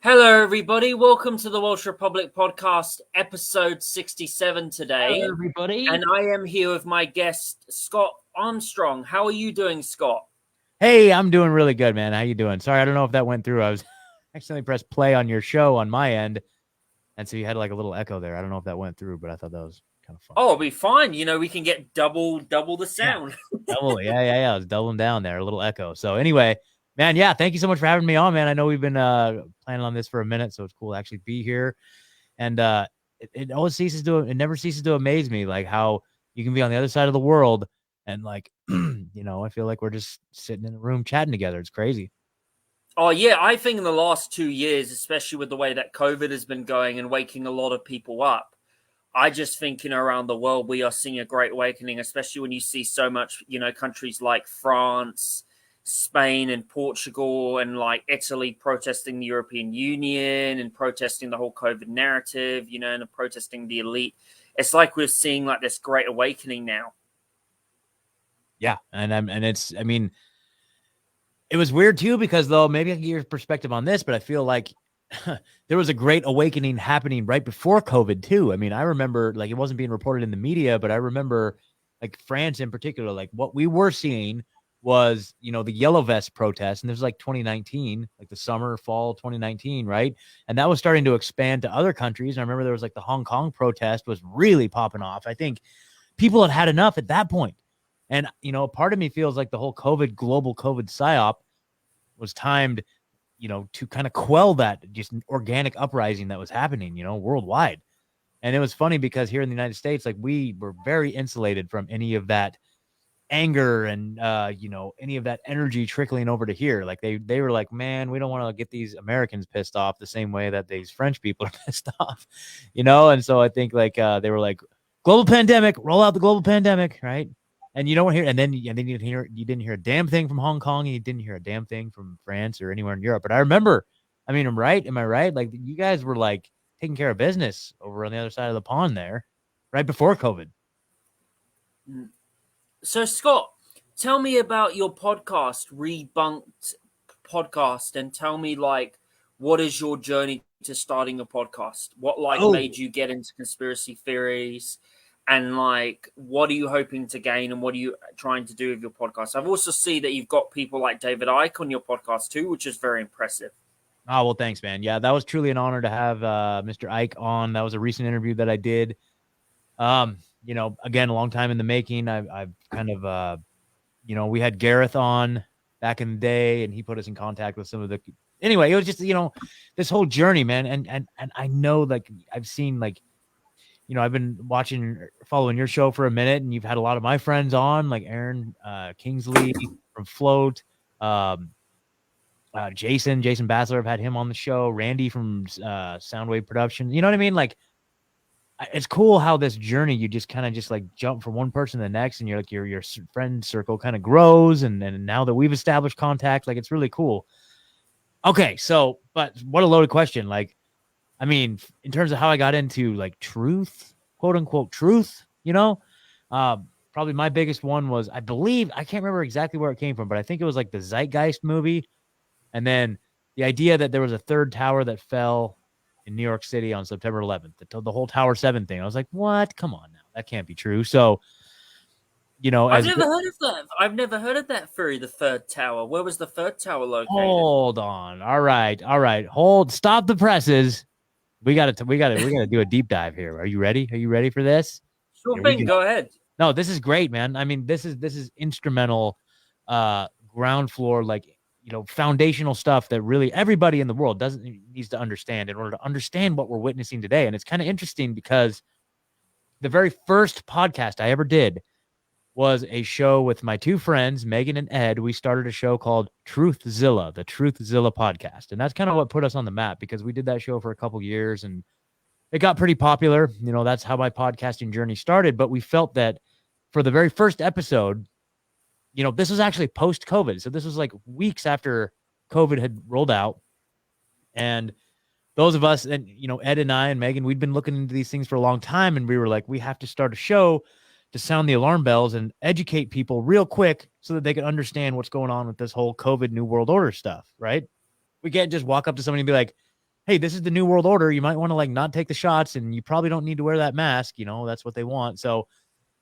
Hello, everybody. Welcome to the Welsh Republic podcast, episode 67 Hello, today. everybody. And I am here with my guest, Scott Armstrong. How are you doing, Scott? Hey, I'm doing really good, man. How you doing? Sorry, I don't know if that went through. I was accidentally pressed play on your show on my end, and so you had like a little echo there. I don't know if that went through, but I thought that was kind of fun. Oh, it'll be fine. We can get double the Yeah, sound. yeah. I was doubling down there, a little echo. So anyway, man, yeah, thank you so much for having me on, man. I know we've been planning on this for a minute, so it's cool to actually be here. And it always it never ceases to amaze me, like how you can be on the other side of the world and like, I feel like we're just sitting in a room chatting together. It's crazy. Oh, yeah. I think in the last 2 years, especially with the way that COVID has been going and waking a lot of people up, I just think, around the world, we are seeing a great awakening, especially when you see so much, countries like France, Spain, and Portugal, and like Italy protesting the European Union and protesting the whole COVID narrative, and protesting the elite. It's like we're seeing like this great awakening now. Yeah. I mean, it was weird too, because though maybe I can get your perspective on this, but I feel like there was a great awakening happening right before COVID too. I mean, I remember like it wasn't being reported in the media, but I remember like France in particular, like what we were seeing was, the yellow vest protest. And this was like 2019, like the summer, fall 2019, right? And that was starting to expand to other countries. And I remember there was like the Hong Kong protest was really popping off. I think people had enough at that point. And, part of me feels like the whole global COVID psyop was timed, to kind of quell that just organic uprising that was happening, worldwide. And it was funny because here in the United States, like we were very insulated from any of that anger and, any of that energy trickling over to here. Like they were like, man, we don't want to get these Americans pissed off the same way that these French people are pissed off, And so I think like, they were like, global pandemic, roll out the global pandemic, right? And you don't hear, and then you didn't hear a damn thing from Hong Kong, and you didn't hear a damn thing from France or anywhere in Europe. But I remember, I mean, I'm right. Am I right? Like you guys were like taking care of business over on the other side of the pond there, right before COVID. So, Scott, tell me about your podcast, Rebunked podcast, and tell me like what is your journey to starting a podcast? What like Oh, made you get into conspiracy theories? And like what are you hoping to gain and what are you trying to do with your podcast? I've also seen that you've got people like David Icke on your podcast too, which is very impressive. oh, well, thanks, man. Yeah, that was truly an honor to have Mr. Ike on. That was a recent interview that I did. Again, a long time in the making. I've kind of, we had Gareth on back in the day, and he put us in contact with some of the. Anyway, it was just this whole journey, man, and I know like I've seen like, I've been following your show for a minute, and you've had a lot of my friends on, like Aaron Kingsley from Float. Um, Jason Bassler, I've had him on the show. Randy from Soundwave Production. You know what I mean? Like, it's cool how this journey you just kind of just like jump from one person to the next, and you're like your friend circle kind of grows, and now that we've established contact, like it's really cool. Okay, so but what a loaded question. Like, I mean, in terms of how I got into like truth, quote unquote truth, probably my biggest one was I believe I can't remember exactly where it came from, but I think it was like the Zeitgeist movie. And then the idea that there was a third tower that fell in New York City on September 11th, the whole Tower 7 thing. I was like, what? Come on now. That can't be true. So, I've never heard of that. I've never heard of that theory, the third tower. Where was the third tower located? hold on. All right. Stop the presses. We got to do a deep dive here. Are you ready? Are you ready for this? Sure Here we thing, go. go ahead. No, this is great, man. I mean, this is instrumental, ground floor, like, foundational stuff that really everybody in the world needs to understand in order to understand what we're witnessing today. And it's kind of interesting because the very first podcast I ever did was a show with my two friends, Megan and Ed. We started a show called Truthzilla, the Truthzilla podcast. And that's kind of what put us on the map, because we did that show for a couple years and it got pretty popular. That's how my podcasting journey started. But we felt that for the very first episode, this was actually post-COVID. So this was like weeks after COVID had rolled out. And those of us, and, Ed and I and Megan, we'd been looking into these things for a long time. And we were like, we have to start a show to sound the alarm bells and educate people real quick so that they can understand what's going on with this whole COVID New World Order stuff, right? We can't just walk up to somebody and be like, hey, this is the new world order. You might want to like not take the shots, and you probably don't need to wear that mask. You know, that's what they want. So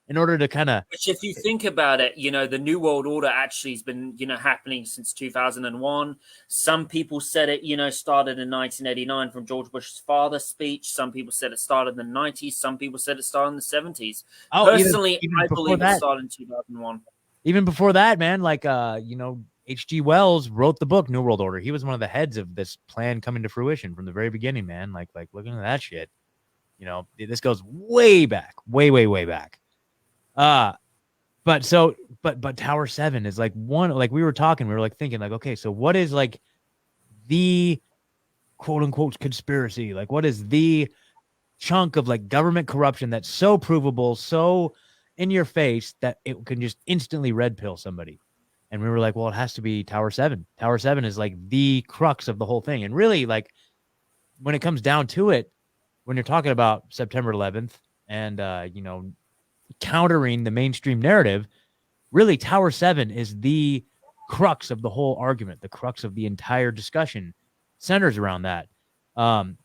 in order to kind of, Which, if you think about it, the New World Order actually has been, happening since 2001. Some people said it, started in 1989 from George Bush's father's speech. Some people said it started in the 90s. Some people said it started in the 70s. Personally, even I believe it started in 2001. Even before that, man, like, H.G. Wells wrote the book New World Order. He was one of the heads of this plan coming to fruition from the very beginning, man. Like looking at that shit. This goes way back, way back. But Tower 7 is like one, like we were talking, we were like thinking like, okay, so what is like the quote unquote conspiracy? Like what is the chunk of like government corruption that's so provable, so in your face that it can just instantly red pill somebody? And we were like, well, it has to be Tower 7. Tower 7 is like the crux of the whole thing. And really, like when it comes down to it, when you're talking about September 11th and countering the mainstream narrative, really Tower 7 is the crux of the whole argument. The crux of the entire discussion centers around that. One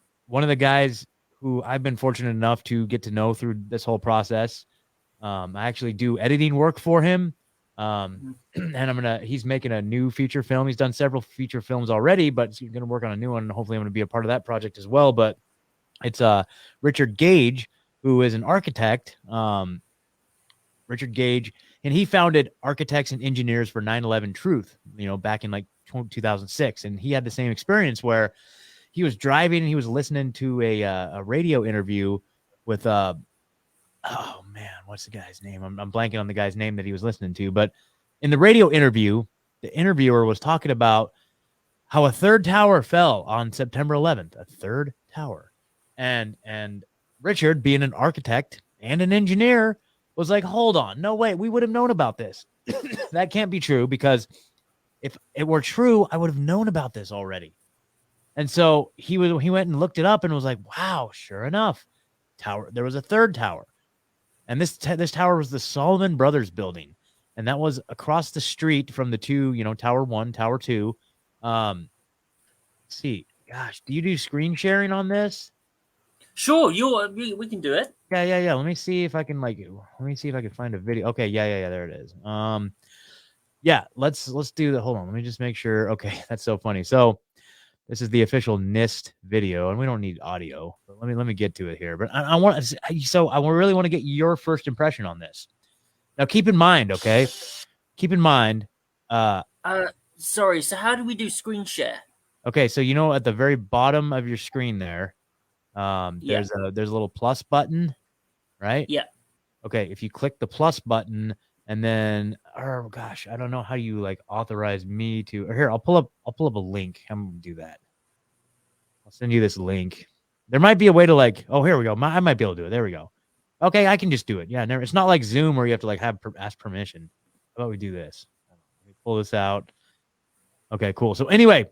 of the guys who I've been fortunate enough to get to know through this whole process, I actually do editing work for him. And he's making a new feature film. He's done several feature films already, but he's going to work on a new one. And hopefully I'm going to be a part of that project as well. But it's Richard Gage, who is an architect. Richard Gage, and he founded Architects and Engineers for 9/11 Truth, back in like 2006. And he had the same experience where he was driving and he was listening to a radio interview with, oh man, what's the guy's name? I'm blanking on the guy's name that he was listening to. But in the radio interview, the interviewer was talking about how a third tower fell on September 11th, a third tower. And Richard, being an architect and an engineer, was like, hold on, no way, we would have known about this. That can't be true, because if it were true, I would have known about this already. And so he went and looked it up and was like, wow, sure enough, there was a third tower. And this tower was the Salomon Brothers building. And that was across the street from the two, Tower 1, Tower 2. Let's see. Gosh, do you do screen sharing on this? Sure, we can do it. Yeah. Let me see if I can find a video. Okay, yeah, there it is. Yeah, let's do that. Hold on, let me just make sure. Okay, that's so funny. So this is the official NIST video, and we don't need audio. But let me get to it here. But I really want to get your first impression on this. Now, keep in mind, okay? Keep in mind. Sorry. So how do we do screen share? Okay, so at the very bottom of your screen there, there's a little plus button, right? Yeah. Okay, if you click the plus button, and then, oh gosh, I don't know how you like authorize me to. Or here, I'll pull up a link. I'm gonna do that. I'll send you this link. There might be a way to like. Oh, here we go. I might be able to do it. There we go. Okay, I can just do it. Yeah, never. It's not like Zoom where you have to like ask permission. How about we do this? Let me pull this out. Okay, cool. So anyway,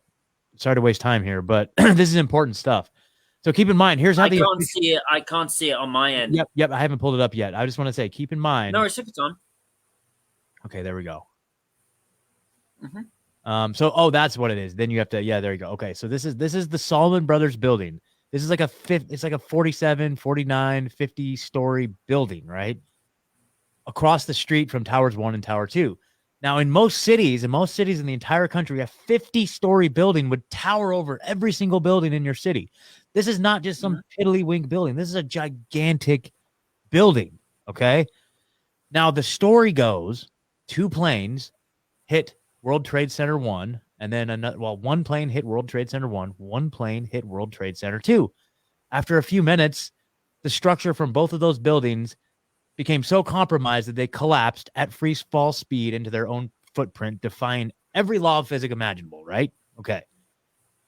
sorry to waste time here, but this is important stuff. So keep in mind, here's how I can't see it on my end. Yep. I haven't pulled it up yet. I just want to say, keep in mind. No, it's on. Okay, there we go. So that's what it is. Then you have to, there you go. Okay, so this is the Salomon Brothers building. This is like it's like a 47, 49, 50 story building, right? Across the street from Towers 1 and Tower 2. Now, in most cities in the entire country, a 50-story building would tower over every single building in your city. This is not just some piddly-wink building. This is a gigantic building, okay? Now, the story goes, 2 planes hit World Trade Center 1, and then one plane hit World Trade Center 1, one plane hit World Trade Center 2. After a few minutes, the structure from both of those buildings became so compromised that they collapsed at free fall speed into their own footprint, defying every law of physics imaginable, right? Okay.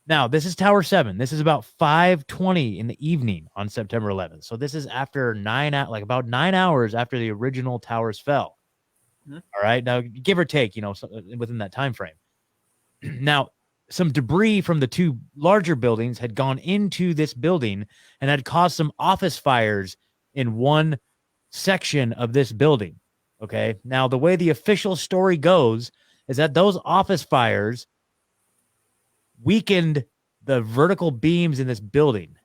Now, this is Tower 7. This is about 5:20 in the evening on September 11th. So this is after about 9 hours after the original towers fell. All right. Now, give or take, within that time frame. Now, some debris from the 2 larger buildings had gone into this building and had caused some office fires in one section of this building. Okay. Now, the way the official story goes is that those office fires weakened the vertical beams in this building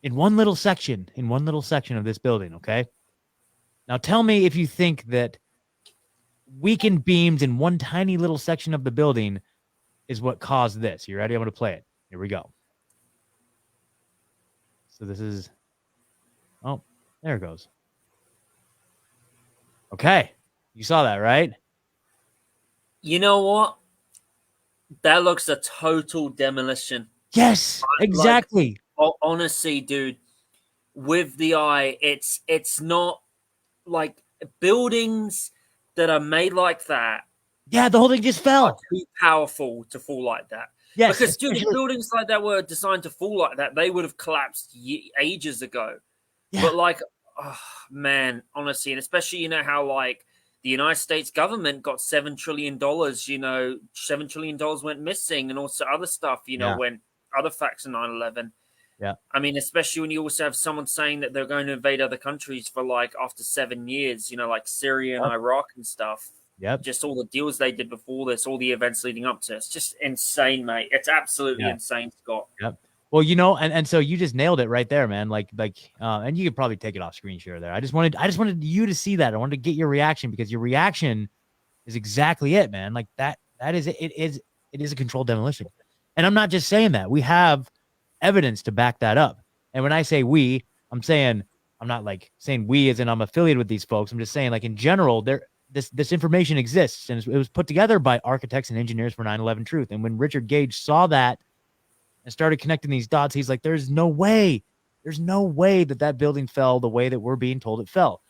in one little section of this building. Okay. Now tell me if you think that weakened beams in one tiny little section of the building is what caused this. You ready? I'm going to play it. Here we go. So this is, oh, there it goes. Okay. You saw that, right? You know what? That looks a total demolition. Yes, exactly. Like, honestly, dude, with the eye, it's not like buildings that are made like that. Yeah, the whole thing just fell. Too powerful to fall like that. Yes, because dude, if buildings like that were designed to fall like that, they would have collapsed ages ago. Yeah. But like, oh, man, honestly, and especially how like the United States government got $7 trillion. $7 trillion went missing, and also other stuff. When other facts of 9/11. Yeah, I mean, especially when you also have someone saying that they're going to invade other countries for like after 7 years. Like Syria and Iraq and stuff. Yep. Just all the deals they did before this, all the events leading up to it. It's just insane, mate. It's absolutely insane, Scott. Yep. Well, and so you just nailed it right there, man. And you could probably take it off screen share there. I just wanted you to see that. I wanted to get your reaction because your reaction is exactly it, man. Like that is it. It is a controlled demolition. And I'm not just saying that. We have evidence to back that up. And when I say we, I'm not like saying we as in I'm affiliated with these folks. I'm just saying like in general, this information exists, and it was put together by architects and engineers for 9/11 Truth. And when Richard Gage saw that and started connecting these dots, he's like, there's no way that building fell the way that we're being told it fell.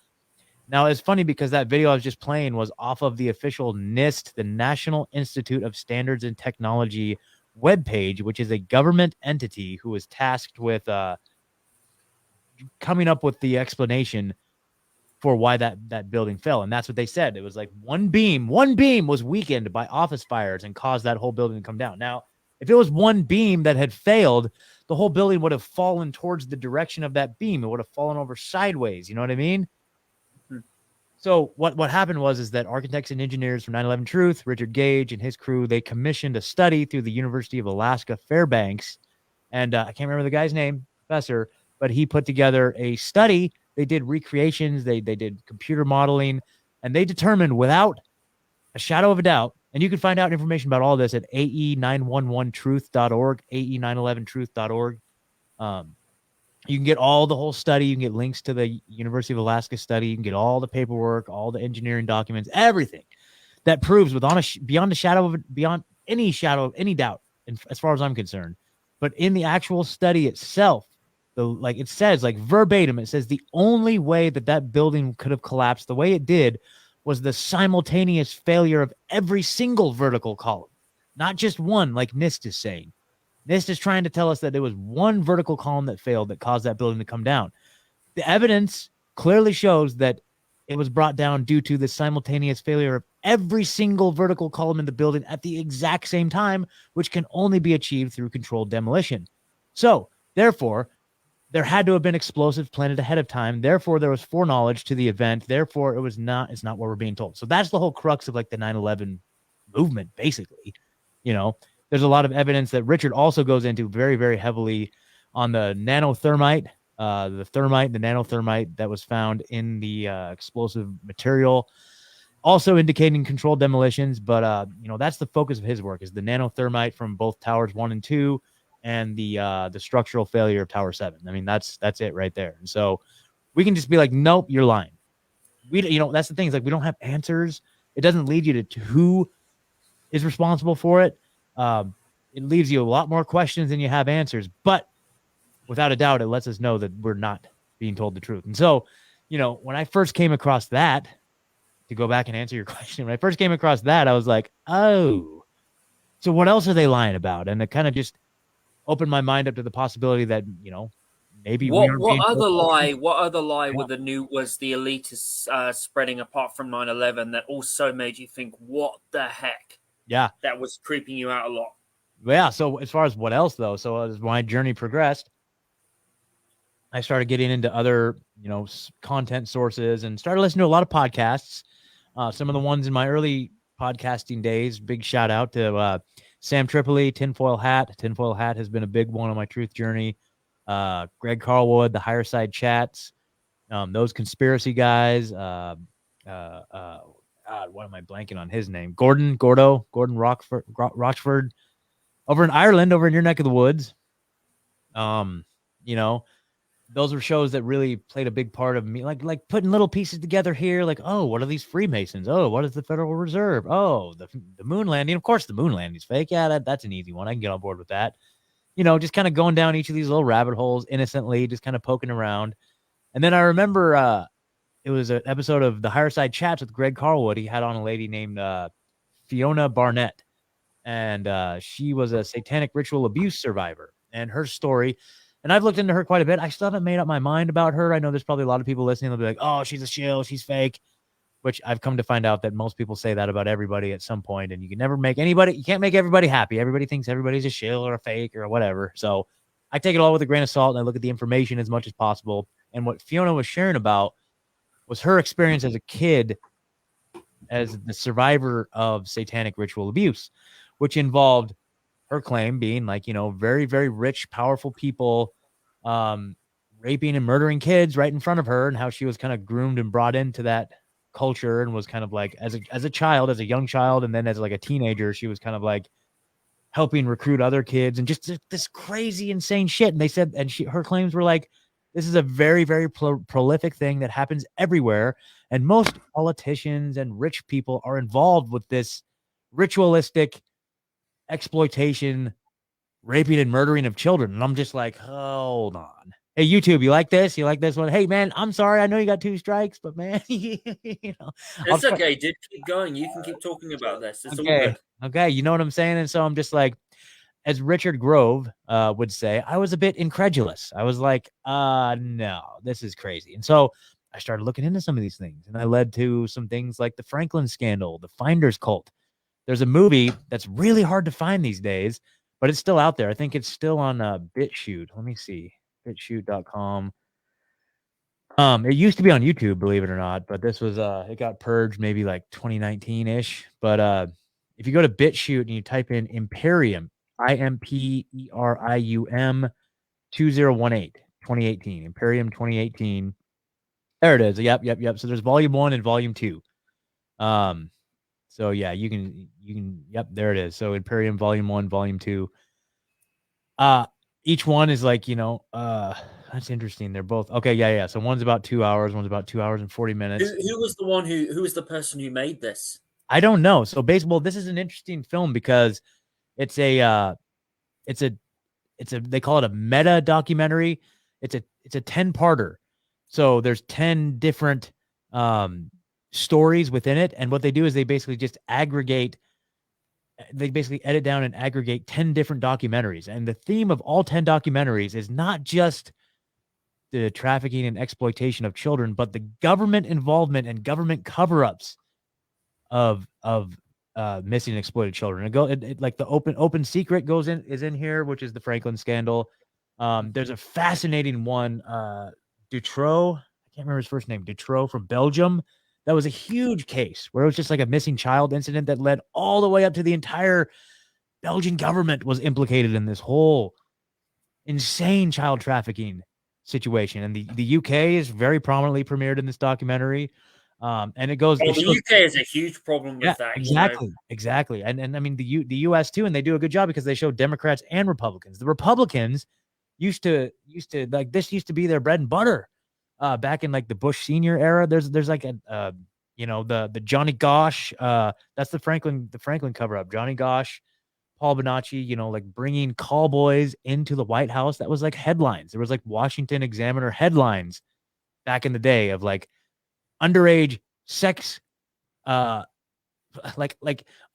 Now, it's funny because that video I was just playing was off of the official NIST, the National Institute of Standards and Technology webpage, which is a government entity who was tasked with coming up with the explanation for why that building fell. And that's what they said. It was like one beam was weakened by office fires and caused that whole building to come down. Now, if it was one beam that had failed, the whole building would have fallen towards the direction of that beam. It would have fallen over sideways. You know what I mean? Mm-hmm. So what happened is that architects and engineers from 9/11 Truth, Richard Gage and his crew, they commissioned a study through the University of Alaska Fairbanks. And I can't remember the guy's name, professor, but he put together a study. They did recreations, they did computer modeling, and they determined without a shadow of a doubt, and you can find out information about all this at ae911truth.org, ae911truth.org. You can get all the whole study. You can get links to the University of Alaska study. You can get all the paperwork, all the engineering documents, everything that proves beyond any shadow of any doubt, as far as I'm concerned. But in the actual study itself, it says verbatim, it says the only way that building could have collapsed the way it did was the simultaneous failure of every single vertical column, not just one, like NIST is saying. NIST is trying to tell us that there was one vertical column that failed that caused that building to come down. The evidence clearly shows that it was brought down due to the simultaneous failure of every single vertical column in the building at the exact same time, which can only be achieved through controlled demolition. So, therefore, there had to have been explosives planted ahead of time. Therefore, there was foreknowledge to the event. Therefore, it's not what we're being told. So that's the whole crux of the 9/11 movement, basically. There's a lot of evidence that Richard also goes into very, very heavily on the nanothermite, the nanothermite that was found in the explosive material, also indicating controlled demolitions. But, that's the focus of his work is the nanothermite from both towers 1 and 2. And the structural failure of Tower 7. I mean, that's it right there. And so we can just be like, nope, you're lying. That's the thing is we don't have answers. It doesn't lead you to who is responsible for it. It leaves you a lot more questions than you have answers. But without a doubt, it lets us know that we're not being told the truth. And so, when I first came across that, to go back and answer your question, when I first came across that, I was like, oh, so what else are they lying about? And it kind of just opened my mind up to the possibility that maybe what other lie was the elitists spreading apart from 9/11 that also made you think what the heck? That was creeping you out a lot. Yeah. So as far as what else though, so as my journey progressed, I started getting into other content sources and started listening to a lot of podcasts. Some of the ones in my early podcasting days. Big shout out to Sam Tripoli, Tinfoil Hat. Tinfoil Hat has been a big one on my truth journey. Greg Carlwood, the Higher Side Chats, those conspiracy guys. What am I blanking on his name? Gordon Rochford, over in Ireland, over in your neck of the woods. You know, those were shows that really played a big part of me, like putting little pieces together here. Like, oh, what are these Freemasons? Oh, what is the Federal Reserve? Oh, the moon landing. Of course, the moon landing is fake. Yeah, that's an easy one. I can get on board with that. You know, just kind of going down each of these little rabbit holes innocently, just kind of poking around. And then I remember it was an episode of the Higher Side Chats with Greg Carlwood. He had on a lady named Fiona Barnett, and she was a satanic ritual abuse survivor. And her story, and I've looked into her quite a bit. I still haven't made up my mind about her. I know there's probably a lot of people listening. They'll be like, oh, she's a shill, she's fake, which I've come to find out that most people say that about everybody at some point, and you can never make anybody, you can't make everybody happy. Everybody thinks everybody's a shill or a fake or whatever. So I take it all with a grain of salt, and I look at the information as much as possible. And what Fiona was sharing about was her experience as a kid as the survivor of satanic ritual abuse, which involved her claim being like, you know, very, very rich, powerful people raping and murdering kids right in front of her, and how she was kind of groomed and brought into that culture and was kind of like, as a child, as a young child, and then as like a teenager, she was kind of like helping recruit other kids and just this crazy, insane shit. And they said, and her claims were like, this is a very, very prolific thing that happens everywhere. And most politicians and rich people are involved with this ritualistic exploitation, raping and murdering of children. And I'm just like, hold on. Hey, YouTube, you like this? You like this one? Hey, man, I'm sorry. I know you got 2 strikes, but man, you know. It's okay, dude. Keep going. You can keep talking about this. It's all Okay. good. Okay. You know what I'm saying? And so I'm just like, as Richard Grove would say, I was a bit incredulous. I was like, no, this is crazy. And so I started looking into some of these things, and I led to some things like the Franklin scandal, the Finders cult. There's a movie that's really hard to find these days, but it's still out there. I think it's still on BitChute. Let me see, bitchute.com. It used to be on YouTube, believe it or not, but this was it got purged maybe like 2019-ish. But if you go to BitChute and you type in Imperium, IMPERIUM 2018, Imperium 2018. There it is. Yep. So there's volume 1 and volume 2. So yeah, you can, yep, there it is. So Imperium volume 1, volume 2. Each one is like, you know, that's interesting. They're both okay. Yeah. So one's about 2 hours, one's about 2 hours and 40 minutes. Who was the one who was the person who made this? I don't know. So baseball, this is an interesting film because it's a they call it a meta documentary. It's a 10-parter. So there's 10 different stories within it. And what they do is they basically just edit down and aggregate 10 different documentaries. And the theme of all 10 documentaries is not just the trafficking and exploitation of children, but the government involvement and government cover-ups of missing and exploited children. Like the open secret is in here, which is the Franklin scandal. There's a fascinating one, Dutroux, I can't remember his first name, Dutroux from Belgium. That was a huge case where it was just like a missing child incident that led all the way up to the entire Belgian government was implicated in this whole insane child trafficking situation. And the UK is very prominently premiered in this documentary. And it goes. The UK is a huge problem with that. Exactly. And I mean the US too, and they do a good job because they show Democrats and Republicans. The Republicans used to like, this used to be their bread and butter. Back in like the Bush senior era, there's like a you know, the Johnny Gosh, that's the Franklin cover up. Johnny Gosh, Paul Bonacci, you know, like bringing call boys into the White House. That was like headlines. There was like Washington Examiner headlines back in the day of like underage sex, like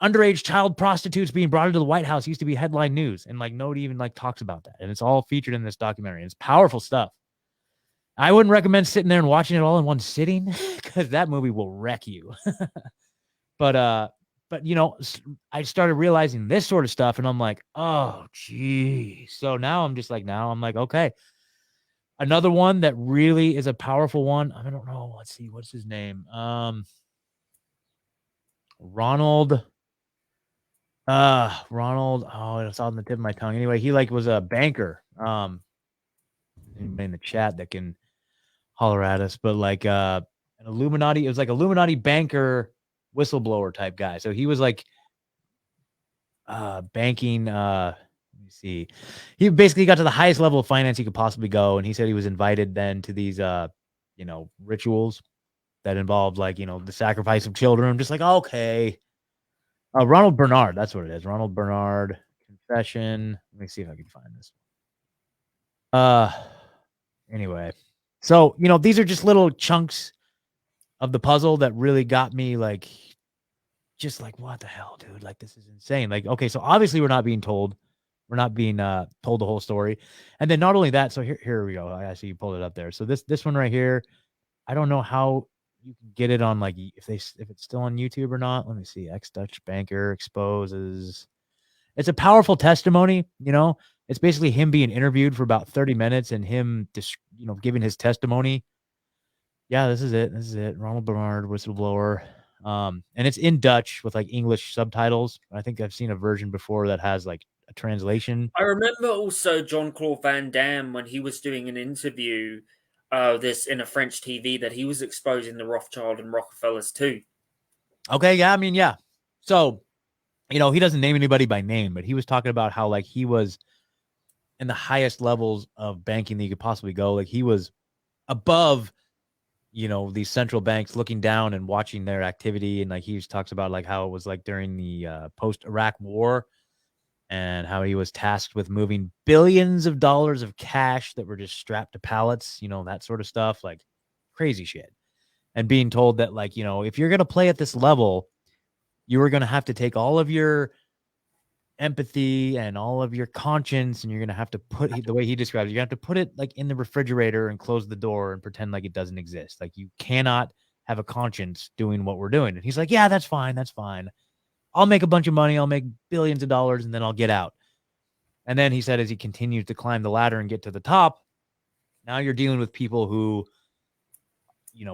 underage child prostitutes being brought into the White House used to be headline news, and like nobody even like talks about that. And it's all featured in this documentary. It's powerful stuff. I wouldn't recommend sitting there and watching it all in one sitting because that movie will wreck you. But you know, I started realizing this sort of stuff, and I'm like, oh, geez. So now I'm like, okay. Another one that really is a powerful one. I don't know. Let's see. What's his name? Ronald Ronald. Oh, it's on the tip of my tongue. Anyway, he like was a banker. Anybody in the chat that can holler at us, but like an Illuminati. It was like Illuminati banker, whistleblower type guy. So he was like banking. Let me see. He basically got to the highest level of finance he could possibly go, and he said he was invited then to these rituals that involved like the sacrifice of children. I'm just like, okay. Ronald Bernard, that's what it is. Ronald Bernard confession. Let me see if I can find this. Uh anyway. So, these are just little chunks of the puzzle that really got me like just like what the hell, dude? Like this is insane. Like, okay, so obviously we're not being told. We're not being told the whole story. And then not only that, so here we go. I see you pulled it up there. So this one right here, I don't know how you can get it on like if it's still on YouTube or not. Let me see. Ex-Dutch banker exposes. It's a powerful testimony, It's basically him being interviewed for about 30 minutes and him just, giving his testimony. Yeah, this is it. This is it. Ronald Bernard, whistleblower. And it's in Dutch with like English subtitles. I think I've seen a version before that has like a translation. I remember also John Claude Van Damme when he was doing an interview, this in a French TV, that he was exposing the Rothschild and Rockefellers too. Okay, yeah, I mean, yeah. So, he doesn't name anybody by name, but he was talking about how like he was in the highest levels of banking that you could possibly go. Like he was above, these central banks looking down and watching their activity. And like he talks about like how it was like during the post-Iraq war and how he was tasked with moving billions of dollars of cash that were just strapped to pallets, that sort of stuff, like crazy shit. And being told that like, if you're going to play at this level, you are going to have to take all of your empathy and all of your conscience, and you're going to have to put the way he describes it, you have to put it like in the refrigerator and close the door and pretend like it doesn't exist. Like you cannot have a conscience doing what we're doing. And he's like, yeah, that's fine. That's fine. I'll make a bunch of money. I'll make billions of dollars and then I'll get out. And then he said, as he continues to climb the ladder and get to the top, now you're dealing with people who,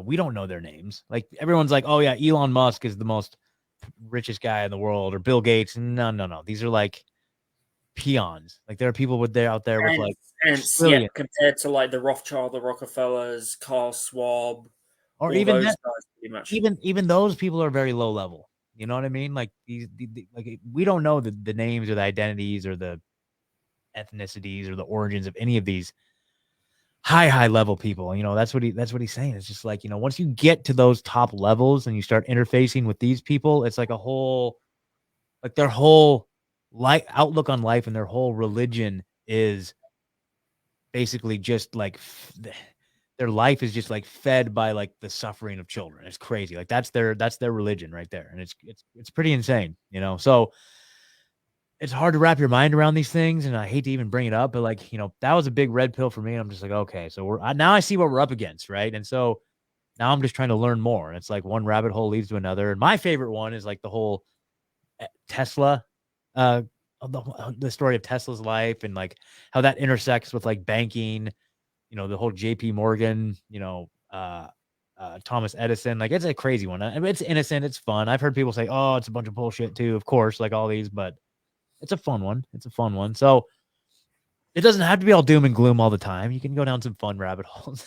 we don't know their names. Like everyone's like, oh yeah, Elon Musk is the most richest guy in the world, or Bill Gates. No. These are like peons. Like there are people out there with like yeah, compared to like the Rothschild, the Rockefellers, Carl Schwab, or all even those that, guys, pretty much. even those people are very low level. You know what I mean? Like like we don't know the names or the identities or the ethnicities or the origins of any of these high level people. That's what he's saying. It's just like, once you get to those top levels and you start interfacing with these people, it's like a whole, like their whole outlook on life and their whole religion is basically just like their life is just like fed by like the suffering of children. It's crazy. Like that's their religion right there. And it's pretty insane, So it's hard to wrap your mind around these things, and I hate to even bring it up, but like, that was a big red pill for me. And I'm just like, okay, so now I see what we're up against, right? And so now I'm just trying to learn more. And it's like one rabbit hole leads to another. And my favorite one is like the whole Tesla, the story of Tesla's life and like how that intersects with like banking, the whole JP Morgan, Thomas Edison. Like it's a crazy one. I mean, it's innocent. It's fun. I've heard people say, oh, it's a bunch of bullshit too, of course, like all these, but it's a fun one. It's a fun one. So it doesn't have to be all doom and gloom all the time. You can go down some fun rabbit holes.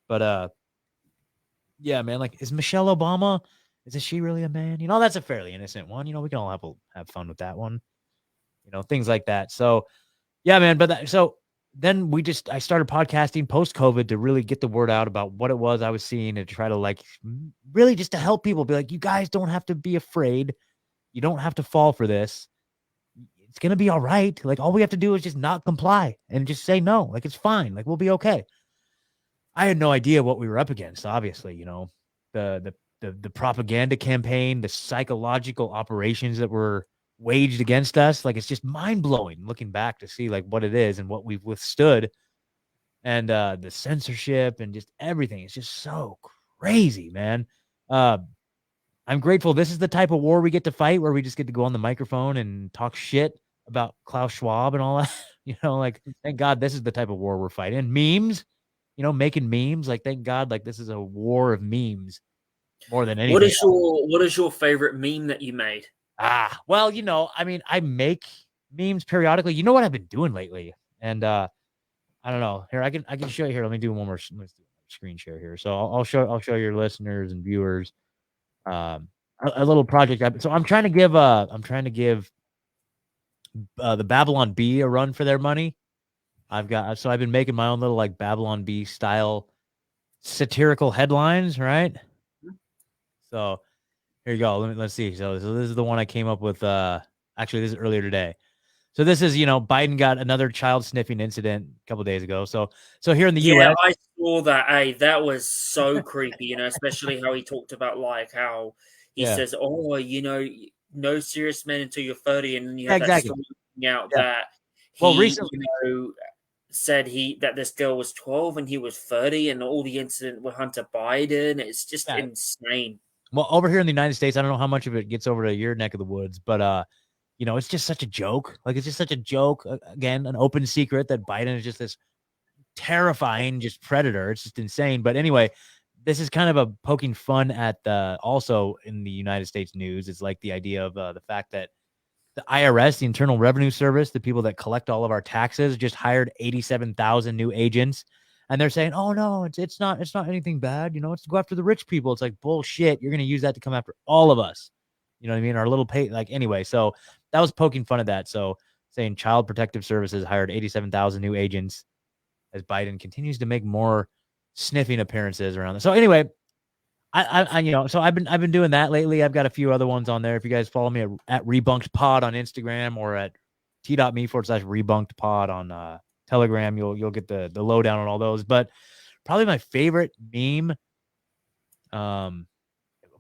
But yeah, man, like is Michelle Obama, is she really a man? That's a fairly innocent one. We can all have fun with that one. Things like that. So yeah, man, so then I started podcasting post COVID to really get the word out about what it was I was seeing and to try to like really just to help people be like, you guys don't have to be afraid. You don't have to fall for this. It's going to be all right. Like all we have to do is just not comply and just say no. Like it's fine. Like we'll be okay. I had no idea what we were up against. Obviously, the propaganda campaign, the psychological operations that were waged against us. Like it's just mind blowing looking back to see like what it is and what we've withstood, and the censorship and just everything. It's just so crazy, man. I'm grateful this is the type of war we get to fight, where we just get to go on the microphone and talk shit about Klaus Schwab and all that. Like thank God this is the type of war we're fighting. Memes, making memes. Like thank God, like this is a war of memes more than anything. What is your favorite meme that you made? Well, I mean, I make memes periodically. You know what I've been doing lately? And I don't know. Here, I can show you here. Let me do one more let's do screen share here. So I'll show your listeners and viewers a little project. So I'm trying to give the Babylon Bee a run for their money. I've been making my own little like Babylon Bee style satirical headlines, right? So here you go. Let's see. So this is the one I came up with. Actually, this is earlier today. So this is, Biden got another child sniffing incident a couple days ago. So here in the Yeah, U.S. I saw that. Hey, that was so creepy, especially how he talked about like how he Yeah, says, "Oh, no serious men until you're 30," and then you yeah, have that exactly. story coming out Yeah. that Well, he, recently, said that this girl was 12 and he was 30, and all the incident with Hunter Biden. It's just yeah. insane. Well, over here in the United States, I don't know how much of it gets over to your neck of the woods, but it's just such a joke. Like it's just such a joke. Again, an open secret that Biden is just this terrifying just predator. It's just insane. But anyway, this is kind of a poking fun at the also in the United States news. It's like the idea of the fact that the IRS, the Internal Revenue Service, the people that collect all of our taxes, just hired 87,000 new agents. And they're saying, "Oh no, it's not anything bad. It's to go after the rich people." It's like bullshit. You're going to use that to come after all of us. You know what I mean? Our little pay, like anyway. So that was poking fun at that. So saying Child Protective Services hired 87,000 new agents as Biden continues to make more sniffing appearances around this. So anyway, so I've been doing that lately. I've got a few other ones on there. If you guys follow me at Rebunked Pod on Instagram or at t.me/Rebunked Pod on Telegram, you'll get the lowdown on all those. But probably my favorite meme, um,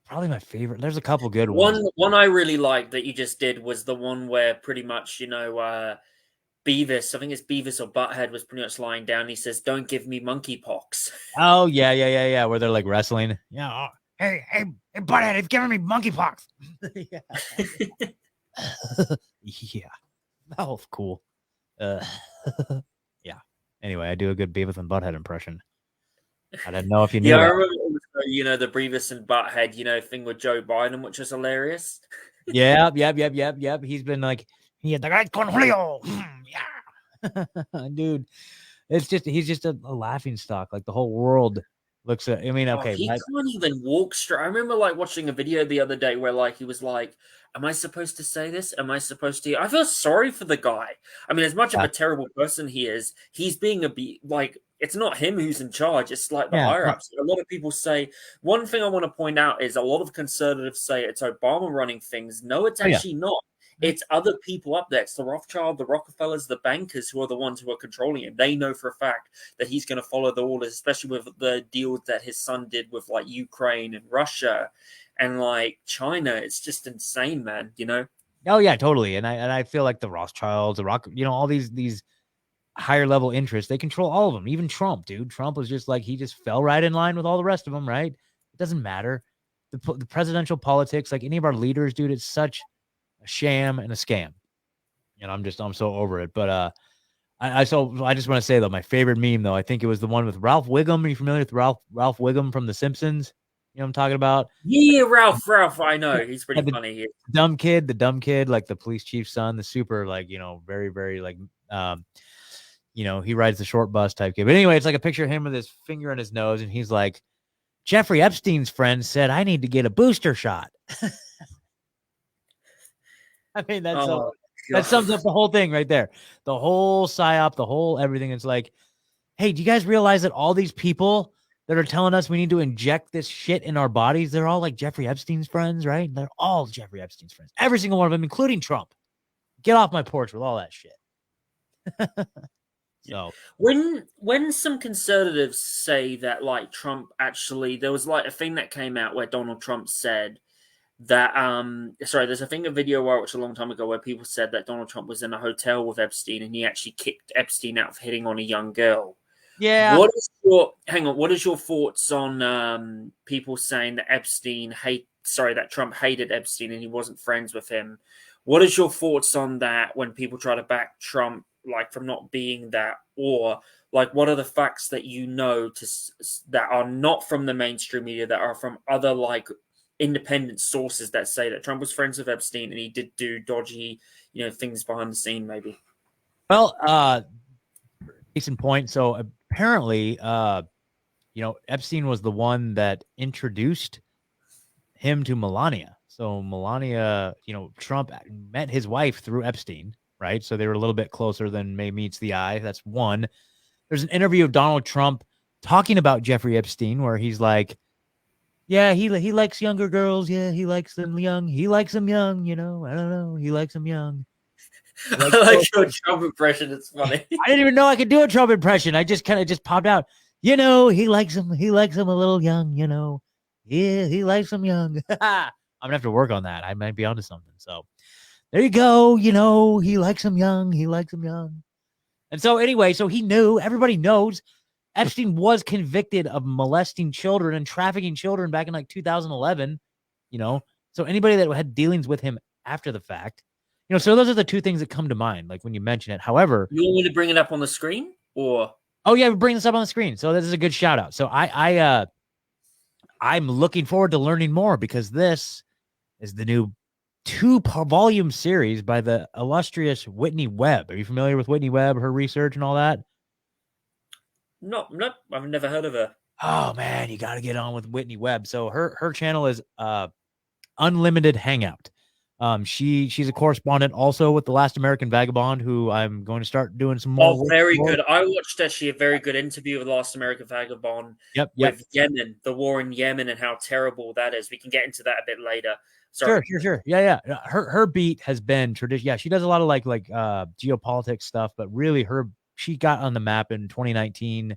probably my favorite. There's a couple good ones. One I really liked that you just did was the one where pretty much, Beavis, I think it's Beavis or Butthead, was pretty much lying down. He says, "Don't give me monkeypox." Oh yeah, yeah, yeah, yeah. Where they're like wrestling. Yeah. Hey, butthead, it's giving me monkeypox. Yeah. Yeah. That was cool. Uh, yeah. Anyway, I do a good Beavis and Butthead impression. I didn't know if you Yeah, knew I that. remember also, the Beavis and Butthead, thing with Joe Biden, which was hilarious. Yep. He's been like, yeah, the guy's con Julio. Yeah. Dude, he's just a laughing stock. Like the whole world looks at, I mean, Oh, okay. he can't even walk straight. I remember like watching a video the other day where like he was like, "Am I supposed to say this? Am I supposed to?" I feel sorry for the guy. I mean, as much of Yeah. a terrible person he is, he's being like it's not him who's in charge. It's like the Yeah. higher ups. A lot of people say one thing I want to point out is a lot of conservatives say it's Obama running things. No, it's Oh, yeah. actually not. It's other people up there. It's the Rothschild, the Rockefellers, the bankers who are the ones who are controlling him. They know for a fact that he's going to follow the orders, especially with the deals that his son did with like Ukraine and Russia and like China. It's just insane, man. Oh, yeah, totally. And I feel like the Rothschilds, the Rock, all these higher level interests, they control all of them. Even Trump, dude. Trump was just like, he just fell right in line with all the rest of them, right? It doesn't matter. The presidential politics, like any of our leaders, dude, it's such a sham and a scam. And I'm so over it. But I just want to say though, my favorite meme though, I think it was the one with Ralph Wiggum. Are you familiar with Ralph Wiggum from The Simpsons? You know what I'm talking about? Yeah, Ralph, I know. He's Yeah, pretty funny here. the dumb kid, like the police chief's son, the super, like, very, very like, he rides the short bus type kid. But anyway, it's like a picture of him with his finger in his nose, and he's like, Jeffrey Epstein's friend said I need to get a booster shot. I mean, Oh, that God. sums up the whole thing right there. The whole psyop, the whole everything. It's like, hey, do you guys realize that all these people that are telling us we need to inject this shit in our bodies, they're all like Jeffrey Epstein's friends, right? They're all Jeffrey Epstein's friends. Every single one of them, including Trump. Get off my porch with all that shit. So, When some conservatives say that like Trump actually there was like a thing that came out where Donald Trump said that there's a video I watched a long time ago where people said that Donald Trump was in a hotel with Epstein and he actually kicked Epstein out for hitting on a young girl. yeah. What is your thoughts on people saying that that Trump hated Epstein and he wasn't friends with him? What is your thoughts on that when people try to back Trump like from not being that, or like what are the facts that that are not from the mainstream media that are from other like independent sources that say that Trump was friends with Epstein and he did do dodgy, things behind the scene, maybe. Well, case in point. So apparently, Epstein was the one that introduced him to Melania. So Melania, Trump met his wife through Epstein, right? So they were a little bit closer than May meets the eye. That's one. There's an interview of Donald Trump talking about Jeffrey Epstein where he's like, yeah, he likes younger girls. Yeah, he likes them young. He likes them young, I don't know. He likes them young. I like your Trump impression. It's funny. I didn't even know I could do a Trump impression. I just kind of just popped out. He likes them. He likes them a little young, Yeah, he likes them young. I'm gonna have to work on that. I might be onto something. So there you go. He likes them young. He likes them young. And so anyway, so he knew, everybody knows Epstein was convicted of molesting children and trafficking children back in like 2011, so anybody that had dealings with him after the fact, so those are the two things that come to mind, like when you mention it. However, you want me to bring it up on the screen or? Oh yeah, we bring this up on the screen. So this is a good shout out. So I'm looking forward to learning more because this is the new 2-volume series by the illustrious Whitney Webb. Are you familiar with Whitney Webb, her research and all that? No, I've never heard of her. Oh man, you got to get on with Whitney Webb. So her channel is Unlimited Hangout. She's a correspondent also with The Last American Vagabond, who I'm going to start doing some more. Oh, very good. I watched actually a very good interview with The Last American Vagabond. Yep. With Yemen, the war in Yemen, and how terrible that is. We can get into that a bit later. Sorry. Sure. Yeah. Her beat has been tradition. Yeah, she does a lot of like geopolitics stuff, but really she got on the map in 2019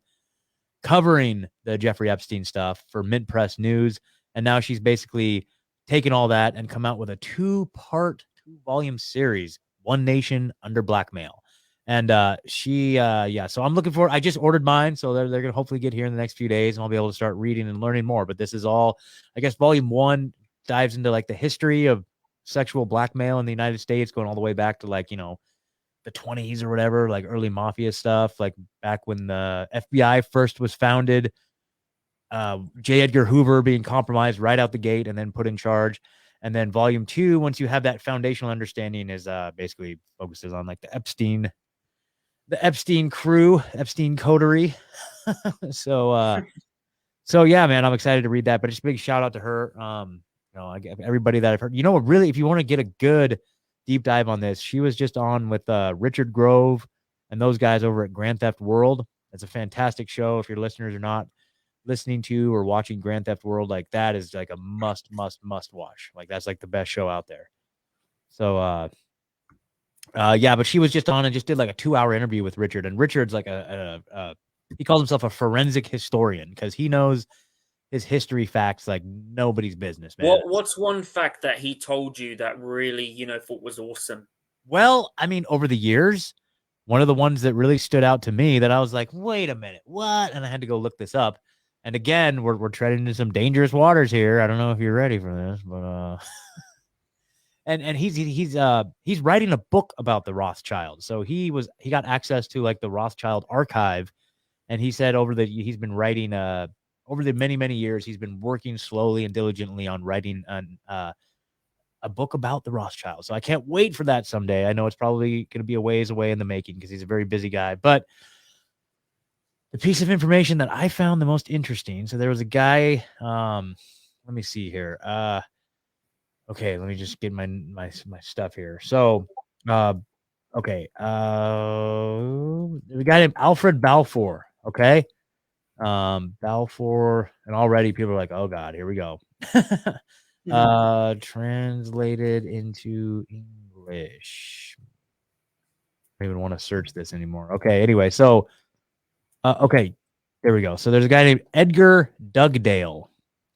covering the Jeffrey Epstein stuff for Mint Press News. And now she's basically taken all that and come out with a 2-volume series, One Nation Under Blackmail. And so I'm looking for, I just ordered mine. So they're going to hopefully get here in the next few days and I'll be able to start reading and learning more. But this is all, I guess, volume 1 dives into like the history of sexual blackmail in the United States, going all the way back to like, the 20s or whatever, like early mafia stuff, like back when the FBI first was founded, J. Edgar Hoover being compromised right out the gate and then put in charge. And then volume 2, once you have that foundational understanding, is basically focuses on like the Epstein crew, Epstein coterie. So yeah, man, I'm excited to read that, but just a big shout out to her. Everybody that I've heard, really, if you want to get a good deep dive on this, she was just on with Richard Grove and those guys over at Grand Theft World. It's a fantastic show. If your listeners are not listening to or watching Grand Theft World, like that is like a must watch. Like that's like the best show out there. So but she was just on and just did like a 2-hour interview with Richard, and Richard's like he calls himself a forensic historian because he knows his history facts like nobody's business, man. What's one fact that he told you that really, thought was awesome? Well, I mean, over the years, one of the ones that really stood out to me that I was like, wait a minute, what? And I had to go look this up. And again, we're treading into some dangerous waters here. I don't know if you're ready for this, but and he's writing a book about the Rothschilds. So he got access to like the Rothschild archive, and he said he's been writing over the many years, he's been working slowly and diligently on writing a book about the Rothschilds. So I can't wait for that someday. I know it's probably going to be a ways away in the making because he's a very busy guy, but the piece of information that I found the most interesting. So there was a guy, let me see here. Okay, let me just get my stuff here. So, okay. A guy named Alfred Balfour. Okay. Balfour, and already people are like, oh God, here we go. Translated into English. I don't even want to search this anymore. Okay, anyway, so okay, there we go. So there's a guy named Edgar Dugdale.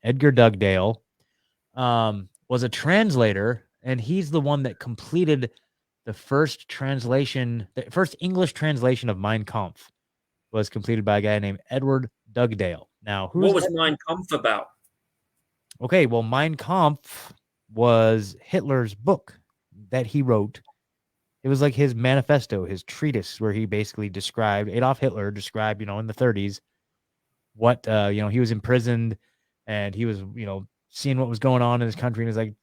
Edgar Dugdale was a translator, and he's the one that completed the first English translation of Mein Kampf. Was completed by a guy named Edward Dugdale. Now, what was Mein Kampf about? Okay, well, Mein Kampf was Hitler's book that he wrote. It was like his manifesto, his treatise, where he basically Adolf Hitler described, in the 30s, what, he was imprisoned and he was, seeing what was going on in his country, and was like,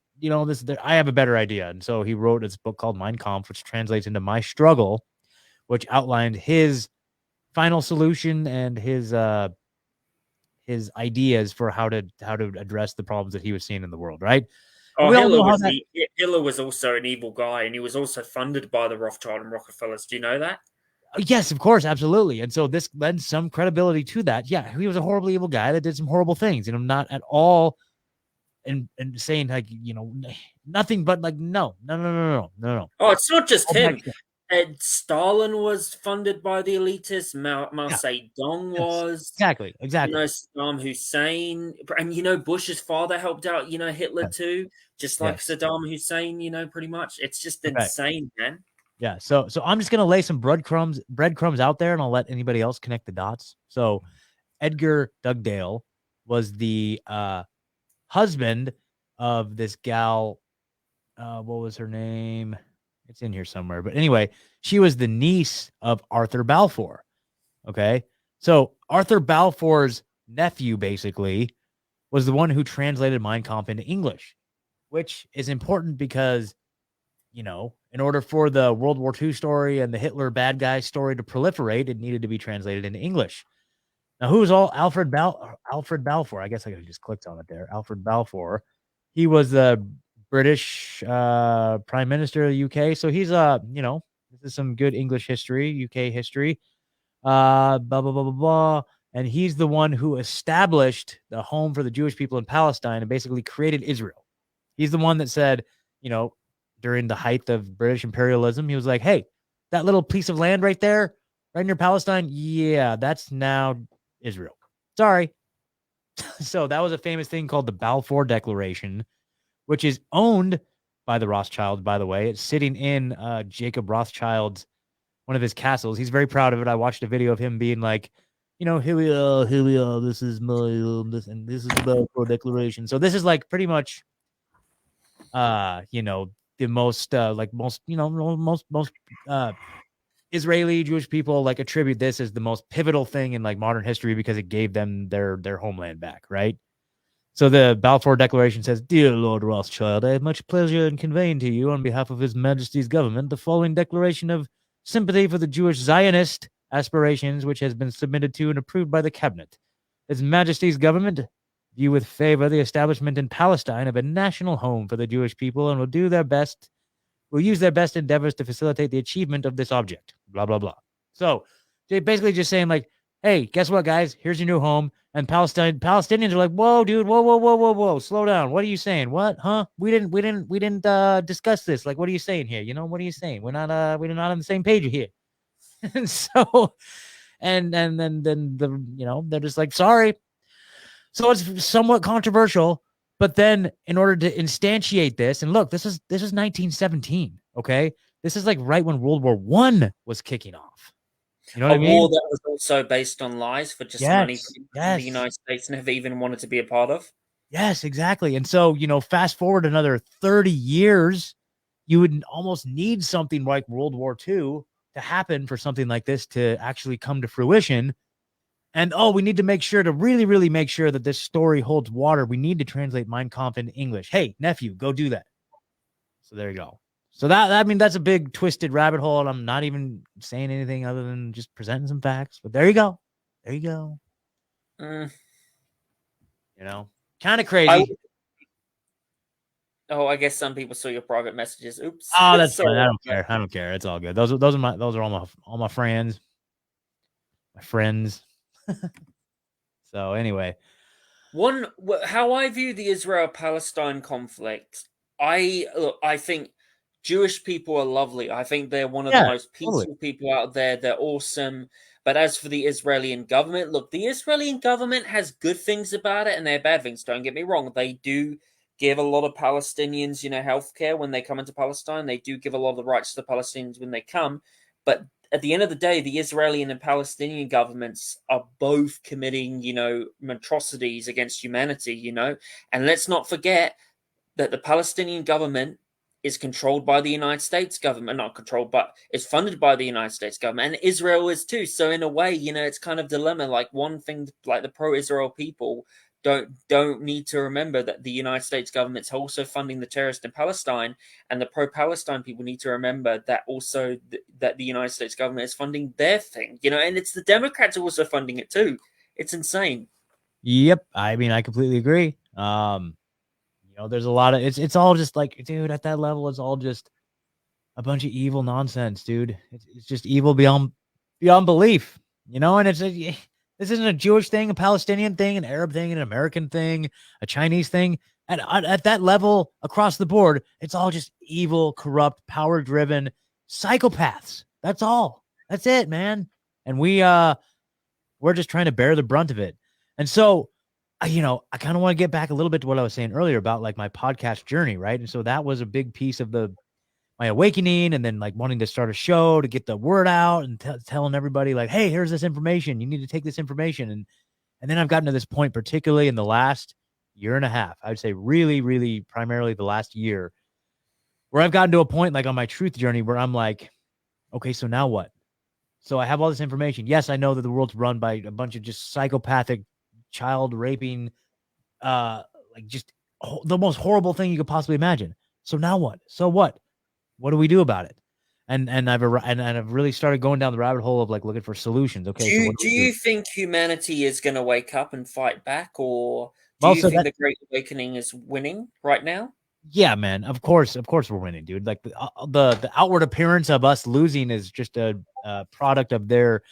I have a better idea. And so he wrote this book called Mein Kampf, which translates into My Struggle, which outlined his final solution and his ideas for how to address the problems that he was seeing in the world, right? And Oh, we all know how that. Hitler was also an evil guy, and he was also funded by the Rothschild and Rockefellers. Do you know that? Yes, of course, absolutely. And so this lends some credibility to that. Yeah, he was a horribly evil guy that did some horrible things, and I'm not at all and saying like nothing but like no. Oh, it's not just All back him. shit. Stalin was funded by the elitists. Mao Yeah, Zedong yes, was. exactly. Saddam Hussein, and Bush's father helped out, Hitler Yes, too, just like yes. Saddam Hussein, pretty much. It's just Okay. insane, man. Yeah. So I'm just gonna lay some breadcrumbs out there, and I'll let anybody else connect the dots. So Edgar Dugdale was the husband of this gal. What was her name? It's in here somewhere. But anyway, she was the niece of Arthur Balfour. Okay. So Arthur Balfour's nephew basically was the one who translated Mein Kampf into English, which is important because, in order for the World War II story and the Hitler bad guy story to proliferate, it needed to be translated into English. Now, who's all Alfred Balfour? I guess I could have just clicked on it there. Alfred Balfour. He was the British Prime Minister of the UK. So he's this is some good English history, UK history. Blah blah blah blah blah. And he's the one who established the home for the Jewish people in Palestine and basically created Israel. He's the one that said, during the height of British imperialism, he was like, "Hey, that little piece of land right there, right near Palestine, yeah, that's now Israel. Sorry." So that was a famous thing called the Balfour Declaration, which is owned by the Rothschilds, by the way. It's sitting in Jacob Rothschild's, one of his castles. He's very proud of it. I watched a video of him being like, here we are. This is my, this is the Balfour Declaration. So this is like pretty much, the most, most Israeli Jewish people like attribute this as the most pivotal thing in like modern history because it gave them their homeland back, right? So the Balfour Declaration says, "Dear Lord Rothschild, I have much pleasure in conveying to you on behalf of His Majesty's government the following declaration of sympathy for the Jewish Zionist aspirations, which has been submitted to and approved by the cabinet. His Majesty's government view with favor the establishment in Palestine of a national home for the Jewish people and will use their best endeavors to facilitate the achievement of this object." Blah, blah, blah. So they basically just saying like, hey, guess what, guys? Here's your new home. And Palestinians are like, whoa, dude, whoa, slow down. What are you saying? What? Huh? We didn't discuss this. Like, what are you saying here? What are you saying? We're not on the same page here. And so, and then they're just like, sorry. So it's somewhat controversial. But then in order to instantiate this, and look, this is 1917. Okay. This is like right when World War I was kicking off. You know what I mean? A war that was also based on lies for just money from the United States never even wanted to be a part of. Yes, exactly. And so, fast forward another 30 years, you would almost need something like World War II to happen for something like this to actually come to fruition. And we need to make sure to really, really make sure that this story holds water. We need to translate Mein Kampf into English. Hey, nephew, go do that. So there you go. So that's a big twisted rabbit hole, and I'm not even saying anything other than just presenting some facts. But there you go. There you go. Kind of crazy. I guess some people saw your private messages. Oops. Oh, that's fine. I don't care. It's all good. Those are all my friends. My friends. So anyway, how I view the Israel-Palestine conflict, I think Jewish people are lovely. I think they're one of the most peaceful people out there. They're awesome. But as for the Israeli government, look, the Israeli government has good things about it and they're bad things. Don't get me wrong. They do give a lot of Palestinians, healthcare when they come into Palestine. They do give a lot of the rights to the Palestinians when they come. But at the end of the day, the Israeli and Palestinian governments are both committing, atrocities against humanity, And let's not forget that the Palestinian government is controlled by the United States government, not controlled, but is funded by the United States government, and Israel is too. So in a way, it's kind of dilemma. Like one thing, like the pro-Israel people don't need to remember that the United States government's also funding the terrorists in Palestine, and the pro-Palestine people need to remember that also that the United States government is funding their thing, and it's the Democrats also funding it too. It's insane. Yep. I mean, I completely agree. There's a lot of it's all just like, dude, at that level, it's all just a bunch of evil nonsense, dude. It's just evil beyond belief, and this isn't a Jewish thing, a Palestinian thing, an Arab thing, an American thing, a Chinese thing. At that level, across the board, it's all just evil, corrupt, power-driven psychopaths. That's all. That's it, man. And we're just trying to bear the brunt of it. And so, I kind of want to get back a little bit to what I was saying earlier about like my podcast journey, right? And so that was a big piece of my awakening, and then like wanting to start a show to get the word out and telling everybody like, hey, here's this information. You need to take this information. And then I've gotten to this point, particularly in the last year and a half, I would say really, really primarily the last year, where I've gotten to a point like on my truth journey where I'm like, okay, so now what? So I have all this information. Yes, I know that the world's run by a bunch of just psychopathic, child raping, like just the most horrible thing you could possibly imagine. So now what? So what? What do we do about it? And I've really started going down the rabbit hole of like looking for solutions. Okay, so what Do you think humanity is going to wake up and fight back, or do Well, you so think that the Great Awakening is winning right now? yeah, man. Of course we're winning, dude. Like the outward appearance of us losing is just a product of their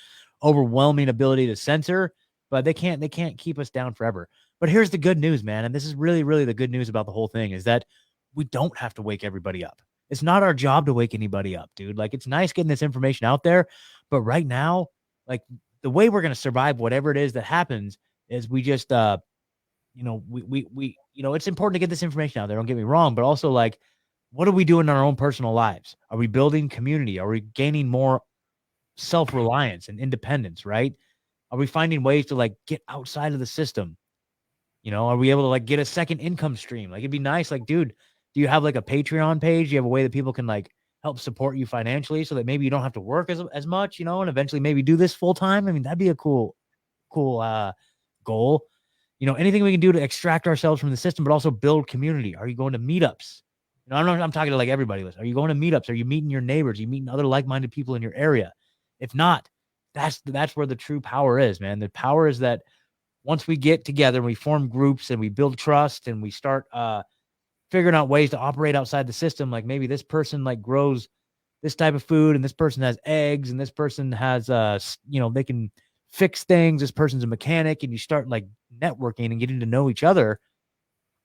overwhelming ability to censor, but they can't keep us down forever. But here's the good news, man, and this is really, really the good news about the whole thing is that we don't have to wake everybody up. It's not our job to wake anybody up, dude. Like, it's nice getting this information out there, but right now, like, the way we're gonna survive whatever it is that happens is we just it's important to get this information out there. Don't get me wrong, but also like, what are we doing in our own personal lives? Are we building community? Are we gaining more self-reliance and independence, right? Are we finding ways to like get outside of the system? Are we able to like get a second income stream? Like, it'd be nice. Like, dude, do you have like a Patreon page? Do you have a way that people can like help support you financially so that maybe you don't have to work as much, and eventually maybe do this full time? I mean, that'd be a cool goal. Anything we can do to extract ourselves from the system, but also build community. Are you going to meetups? I'm talking to like everybody. Are you going to meetups? Are you meeting your neighbors? Are you meeting other like-minded people in your area? If not, that's where the true power is, man. The power is that once we get together and we form groups and we build trust and we start figuring out ways to operate outside the system, like maybe this person like grows this type of food and this person has eggs and this person has they can fix things, this person's a mechanic, and you start like networking and getting to know each other,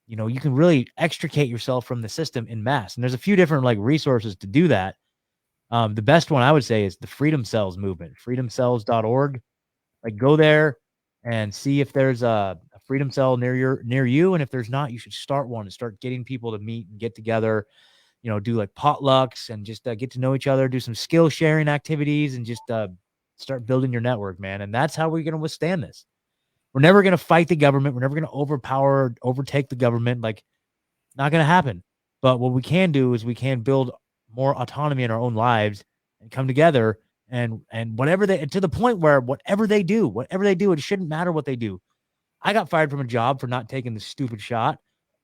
you can really extricate yourself from the system in mass. And there's a few different like resources to do that. The best one I would say is the Freedom Cells movement, freedomcells.org. Like, go there and see if there's a Freedom Cell near you. And if there's not, you should start one and start getting people to meet and get together, do like potlucks and just get to know each other, do some skill sharing activities, and just start building your network, man. And that's how we're going to withstand this. We're never going to fight the government. We're never going to overtake the government. Like, not going to happen. But what we can do is we can build more autonomy in our own lives and come together and whatever to the point where whatever they do, it shouldn't matter what they do. I got fired from a job for not taking the stupid shot,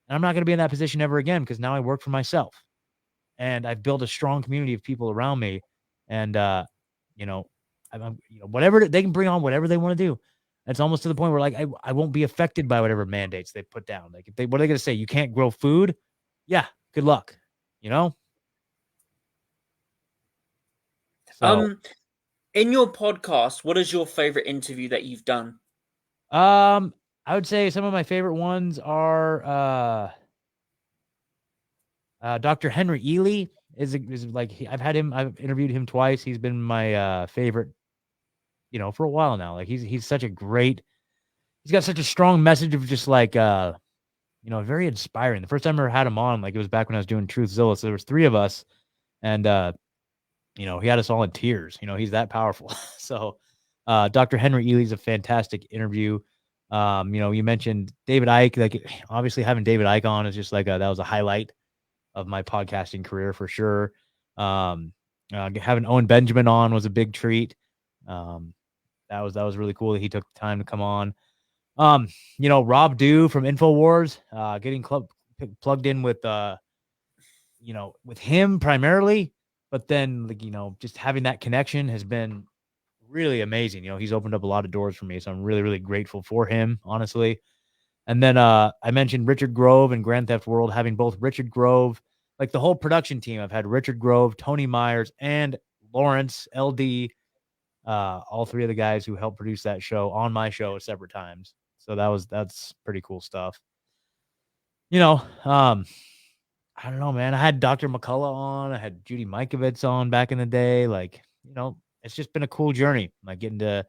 and I'm not going to be in that position ever again, because now I work for myself and I've built a strong community of people around me. And, whatever they can bring on, whatever they want to do. It's almost to the point where like, I won't be affected by whatever mandates they put down. Like, what are they going to say? You can't grow food. Yeah. Good luck. So, In your podcast, what is your favorite interview that you've done? I would say some of my favorite ones are Dr. Henry Ely is like I've interviewed him twice. He's been my favorite, for a while now. Like, he's got such a strong message of just like very inspiring. The first time I ever had him on, like, it was back when I was doing Truthzilla. So there was 3 of us, and he had us all in tears. He's that powerful. So Dr. Henry Ely is a fantastic interview. You mentioned David Icke. Like, obviously having David Icke on is just like that was a highlight of my podcasting career for sure. Having Owen Benjamin on was a big treat. That was really cool that he took the time to come on. Rob Dew from InfoWars, getting plugged in with with him primarily, but then just having that connection has been really amazing. He's opened up a lot of doors for me, so I'm really, really grateful for him, honestly. And then I mentioned Richard Grove and Grand Theft World, having both Richard Grove, like the whole production team. I've had Richard Grove, Tony Myers, and Lawrence LD, all three of the guys who helped produce that show on my show at separate times. So that's pretty cool stuff. I don't know, man. I had Dr. McCullough on. I had Judy Mikovits on back in the day. Like, it's just been a cool journey. Like getting to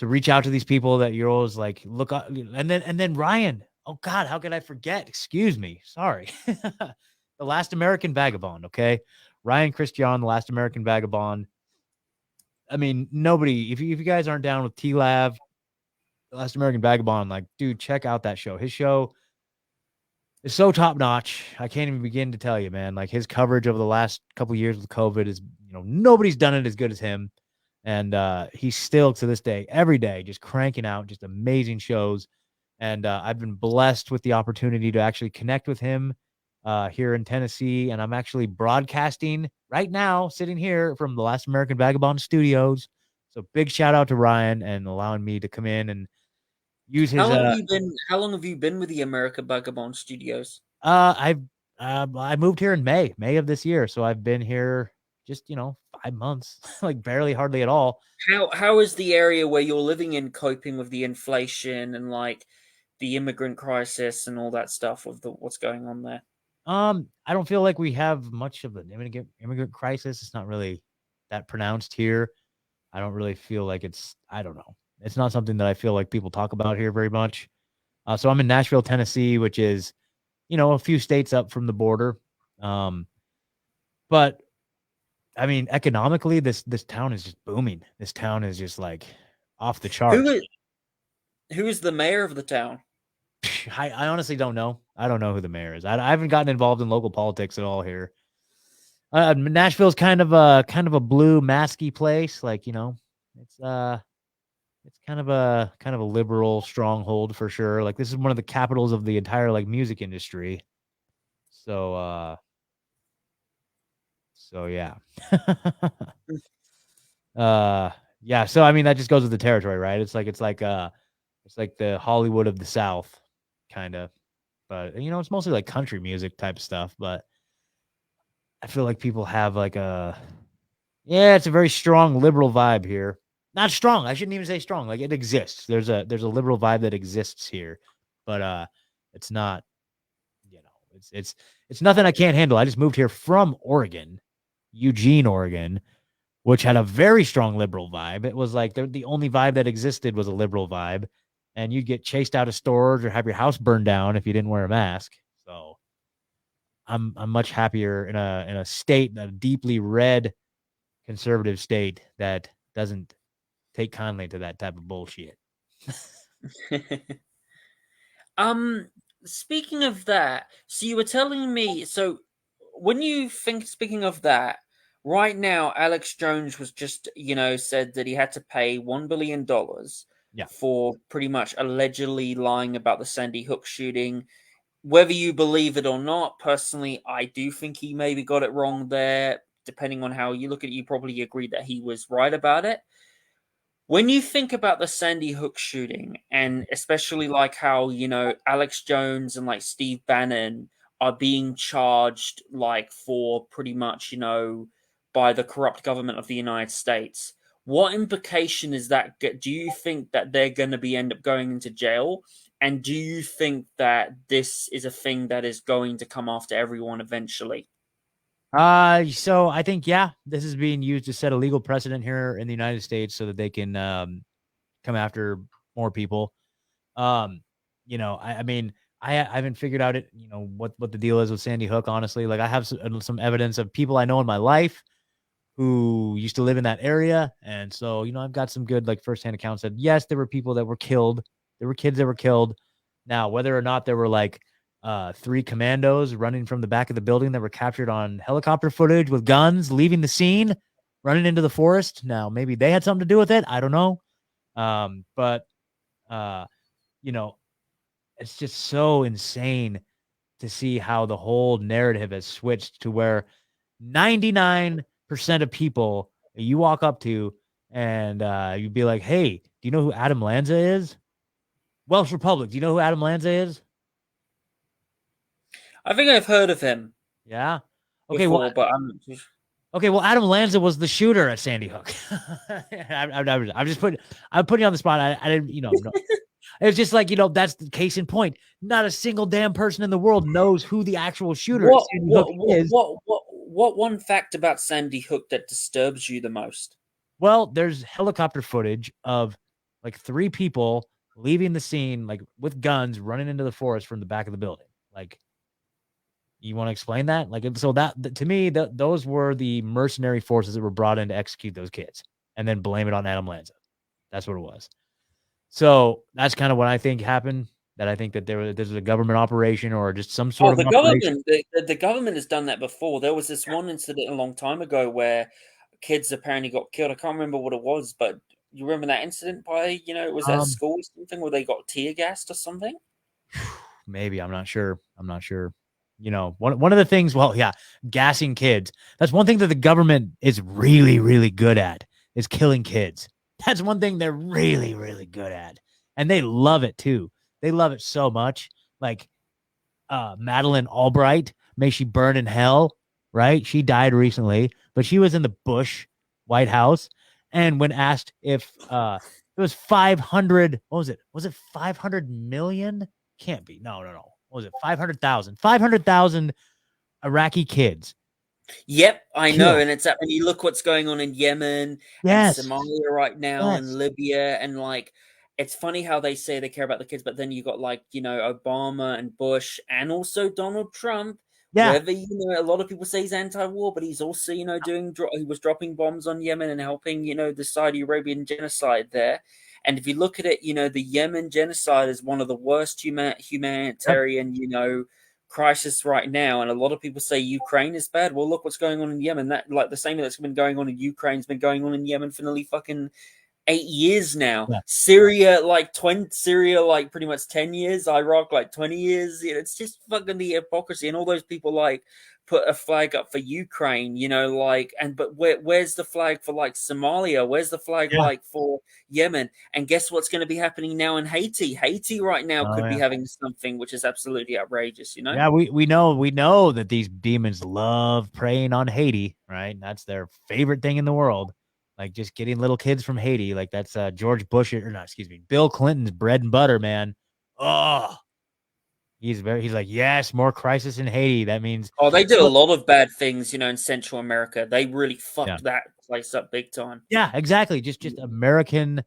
reach out to these people that you're always like, look up. And then Ryan. Oh God, how could I forget? Excuse me. Sorry. The Last American Vagabond. Okay. Ryan Christian, The Last American Vagabond. I mean, nobody, if you guys aren't down with T-Lav, The Last American Vagabond, like, dude, check out that show. His show is so top notch. I can't even begin to tell you, man. Like his coverage over the last couple of years with COVID is, nobody's done it as good as him. And he's still to this day, every day, just cranking out just amazing shows. And I've been blessed with the opportunity to actually connect with him here in Tennessee. And I'm actually broadcasting right now, sitting here from the Last American Vagabond Studios. So big shout out to Ryan and allowing me to come in and use his. How long have you been with the America Vagabond Studios? I moved here in May of this year, so I've been here just 5 months, like barely, hardly at all. How is the area where you're living in coping with the inflation and like the immigrant crisis and all that stuff with what's going on there? I don't feel like we have much of an immigrant crisis. It's not really that pronounced here. I don't really feel like I don't know. It's not something that I feel like people talk about here very much. So I'm in Nashville, Tennessee, which is, a few states up from the border. But I mean, economically, this town is just booming. This town is just like off the charts. Who is the mayor of the town? I honestly don't know. I don't know who the mayor is. I haven't gotten involved in local politics at all here. Nashville's kind of a blue masky place. Like, it's kind of a liberal stronghold for sure. Like this is one of the capitals of the entire like music industry. So yeah. Yeah. So I mean that just goes with the territory, right? It's like the Hollywood of the South, kind of. But it's mostly like country music type stuff. But I feel like people have like it's a very strong liberal vibe here. Not strong. I shouldn't even say strong. Like it exists. There's a liberal vibe that exists here, but it's not. It's nothing I can't handle. I just moved here from Oregon, Eugene, Oregon, which had a very strong liberal vibe. It was like the only vibe that existed was a liberal vibe, and you'd get chased out of stores or have your house burned down if you didn't wear a mask. So I'm much happier in a state, a deeply red conservative state that doesn't take kindly to that type of bullshit. Speaking of that, so you were telling me, so when you think, speaking of that, right now, Alex Jones was just, said that he had to pay $1 billion for pretty much allegedly lying about the Sandy Hook shooting. Whether you believe it or not, personally, I do think he maybe got it wrong there. Depending on how you look at it, you probably agree that he was right about it. When you think about the Sandy Hook shooting, and especially like how, Alex Jones and like Steve Bannon are being charged like for pretty much, by the corrupt government of the United States, what implication is that? Do you think that they're going to end up going into jail? And do you think that this is a thing that is going to come after everyone eventually? So I think, this is being used to set a legal precedent here in the United States so that they can come after more people. I mean, I haven't figured out what the deal is with Sandy Hook, honestly. Like I have some evidence of people I know in my life who used to live in that area. And so, I've got some good like firsthand accounts that yes, there were people that were killed. There were kids that were killed. Now, whether or not there were like 3 commandos running from the back of the building that were captured on helicopter footage with guns, leaving the scene, running into the forest. Now, maybe they had something to do with it. I don't know. But You know, it's just so insane to see how the whole narrative has switched to where 99% of people you walk up to and you'd be like, hey, do you know who Adam Lanza is? Welsh Republic. Do you know who Adam Lanza is? I think I've heard of him Yeah. Okay. Well, before, but I'm okay. Well, Adam Lanza was the shooter at Sandy Hook. I'm just putting, I'm putting you on the spot. I didn't, no. It's just like, that's the case in point. Not a single damn person in the world knows who the actual shooter at Sandy Hook is. what one fact about Sandy Hook that disturbs you the most? Well, there's helicopter footage of like 3 people leaving the scene, like with guns, running into the forest from the back of the building. Like, you want to explain that? Like, so that to me, those were the mercenary forces that were brought in to execute those kids, and then blame it on Adam Lanza. That's what it was. So that's kind of what I think happened. That I think that this was a government operation or just some sort of The operation. government, the government has done that before. There was this one incident a long time ago where kids apparently got killed. I can't remember what it was, but you remember that incident by, it was at a school or something where they got tear gassed or something? Maybe, I'm not sure. One of the things, well, yeah, gassing kids. That's one thing that the government is really, really good at, is killing kids. That's one thing they're really, really good at. And they love it too. They love it so much. Like Madeleine Albright, may she burn in hell, right? She died recently, but she was in the Bush White House. And when asked if it was 500, what was it? Was it 500 million? Can't be. No. What was it? 500,000. 500,000 Iraqi kids. Yep, I know. Killed. And it's when you look what's going on in Yemen and Yes. Somalia right now Yes. and Libya, and like it's funny how they say they care about the kids, but then you got like, Obama and Bush and also Donald Trump. Yeah. Whether a lot of people say he's anti-war, but he's also he was dropping bombs on Yemen and helping the Saudi Arabian genocide there. And if you look at it, the Yemen genocide is one of the worst humanitarian crisis right now, and a lot of people say Ukraine is bad. Well, look what's going on in Yemen. That like the same that's been going on in Ukraine's been going on in Yemen for nearly fucking 8 years now. Yeah. Syria like pretty much 10 years. Iraq like 20 years. It's just fucking the hypocrisy, and all those people like put a flag up for Ukraine, but where's the flag for like Somalia? Where's the flag like for Yemen? And guess what's going to be happening now in Haiti? Haiti right now could be having something which is absolutely outrageous, Yeah, we know that these demons love preying on Haiti, right? That's their favorite thing in the world. Like just getting little kids from Haiti. Like that's George Bush Bill Clinton's bread and butter, man. Oh, he's like, yes, more crisis in Haiti. That means they did a lot of bad things, in Central America. They really fucked that place up big time. Yeah, exactly. Just American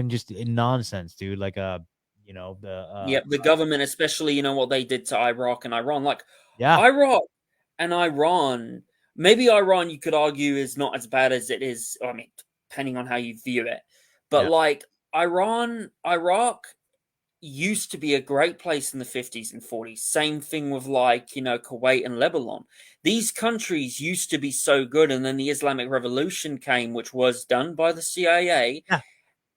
just nonsense, dude. Like the government, especially, what they did to Iraq and Iran. Like yeah, Iraq and Iran, maybe Iran you could argue is not as bad as it is. I mean, depending on how you view it. But like Iraq used to be a great place in the 50s and 40s. Same thing with like, Kuwait and Lebanon. These countries used to be so good, and then the Islamic Revolution came, which was done by the CIA. Yeah.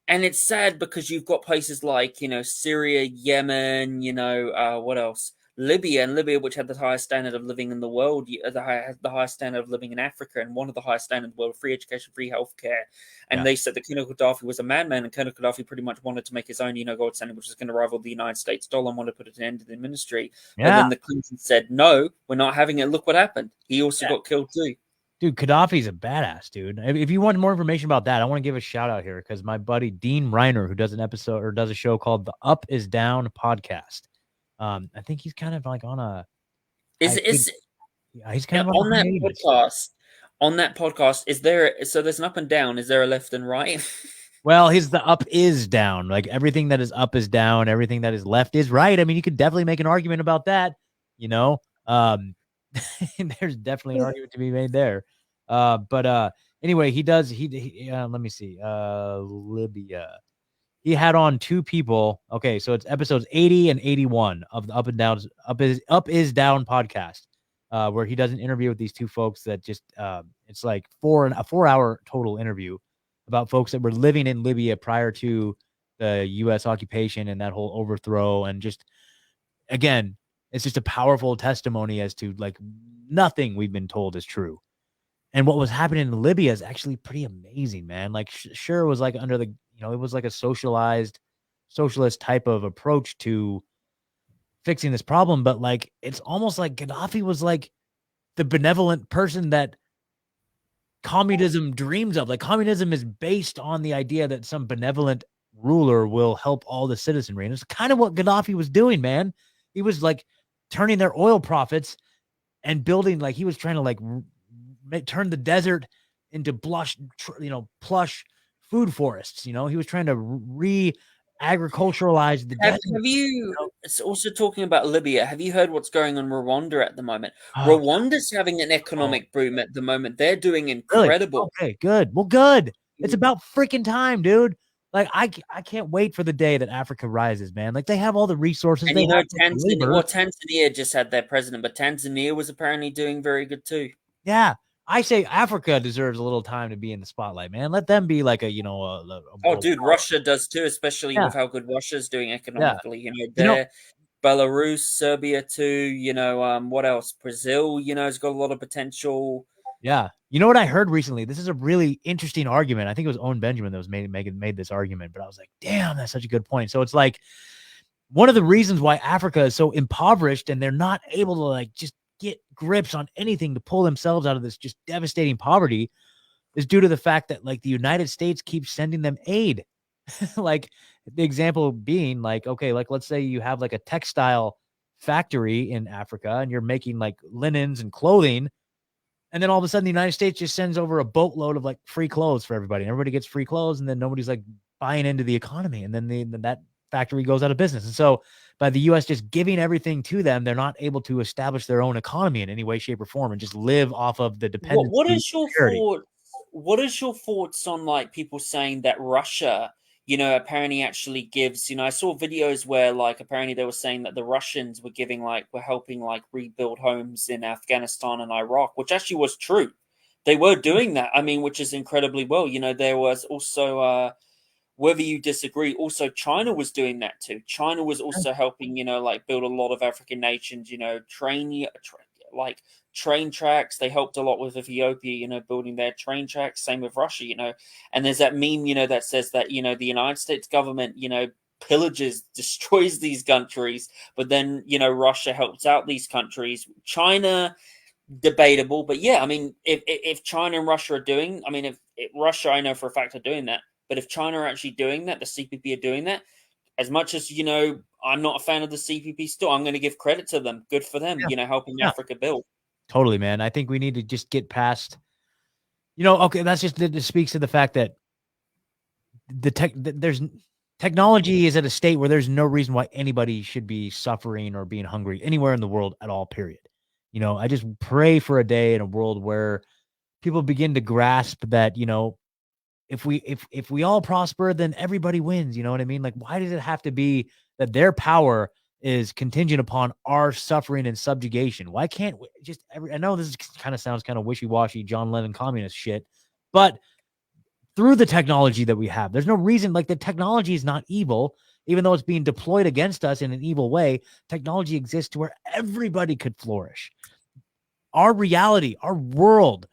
And it's sad because you've got places like, Syria, Yemen, what else? Libya, which had the highest standard of living in the world, the highest standard of living in Africa, and one of the highest standards in the world, free education, free healthcare. And they said that Colonel Gaddafi was a madman, and Colonel Gaddafi pretty much wanted to make his own, gold standard, which was going to rival the United States dollar, and wanted to put an end to the ministry. Yeah. And then the Clintons said, no, we're not having it. Look what happened. He also got killed too. Dude, Gaddafi's a badass, dude. If you want more information about that, I want to give a shout out here because my buddy Dean Reiner, who does a show called the Up Is Down podcast. I think he's kind of like on a. He's kind of on that podcast. On that podcast, there's an up and down? Is there a left and right? Well, the up is down. Like everything that is up is down. Everything that is left is right. I mean, you could definitely make an argument about that. There's definitely an argument to be made there. But anyway, he let me see. Libya. He had on 2 people. Okay, so it's episodes 80 and 81 of the Up is Down podcast, where he does an interview with these 2 folks that just it's like a 4-hour total interview about folks that were living in Libya prior to the U.S. occupation and that whole overthrow, and just again, it's just a powerful testimony as to like nothing we've been told is true. And what was happening in Libya is actually pretty amazing, man. Like, sure, it was like under the, it was like a socialized, socialist type of approach to fixing this problem. But like, it's almost like Gaddafi was like the benevolent person that communism dreams of. Like, communism is based on the idea that some benevolent ruler will help all the citizenry. And it's kind of what Gaddafi was doing, man. He was like turning their oil profits and building, like, he was trying to like turn the desert into plush food forests. He was trying to agriculturalize the Have, desert. have you, it's also talking about Libya, have you heard what's going on in Rwanda at the moment? Oh, Rwanda's having an economic boom at the moment. They're doing really? incredible. Okay, good. Well, good. It's about freaking time, dude. Like, I can't wait for the day that Africa rises, man. Like, they have all the resources. And They you know, have labor. Tanzania just had their president, but Tanzania was apparently doing very good too. Yeah. I say Africa deserves a little time to be in the spotlight, man. Let them be like a Oh, dude, Russia does too, especially Yeah. with how good Russia's doing Yeah. economically. They're Belarus, Serbia too. What else? Brazil, has got a lot of potential. Yeah. You know what I heard recently? This is a really interesting argument. I think it was Owen Benjamin that was made this argument, but I was like, damn, that's such a good point. So it's like one of the reasons why Africa is so impoverished and they're not able to like just get grips on anything to pull themselves out of this just devastating poverty is due to the fact that like the United States keeps sending them aid. Like the example being like, okay, like let's say you have like a textile factory in Africa and you're making like linens and clothing. And then all of a sudden the United States just sends over a boatload of like free clothes for everybody. And everybody gets free clothes and then nobody's like buying into the economy. And then that factory goes out of business. And so by the U.S. just giving everything to them, they're not able to establish their own economy in any way, shape, or form and just live off of the dependency. What is your thought? What is your thoughts on like people saying that Russia, apparently actually gives, I saw videos where like apparently they were saying that the Russians were helping like rebuild homes in Afghanistan and Iraq, which actually was true. They were doing that. I mean, which is incredibly well. There was also whether you disagree, also China was doing that too. China was also helping, like build a lot of African nations, train tracks. They helped a lot with Ethiopia, building their train tracks. Same with Russia, And there's that meme, that says that, the United States government, pillages, destroys these countries, but then, Russia helps out these countries. China, debatable, but yeah, I mean, if China and Russia are doing, I mean, if Russia, I know for a fact are doing that, but if China are actually doing that, the CPP are doing that. As much as I'm not a fan of the CPP still, I'm going to give credit to them. Good for them, helping Africa build. Totally, man. I think we need to just get past, okay, that's just, it speaks to the fact that there's technology is at a state where there's no reason why anybody should be suffering or being hungry anywhere in the world at all, period. I just pray for a day in a world where people begin to grasp that, if we all prosper, then everybody wins. You know what I mean? Like, why does it have to be that their power is contingent upon our suffering and subjugation? Why can't we just I know this kind of sounds kind of wishy-washy, John Lennon communist shit, but through the technology that we have, there's no reason, like the technology is not evil, even though it's being deployed against us in an evil way. Technology exists to where everybody could flourish. Our reality, our world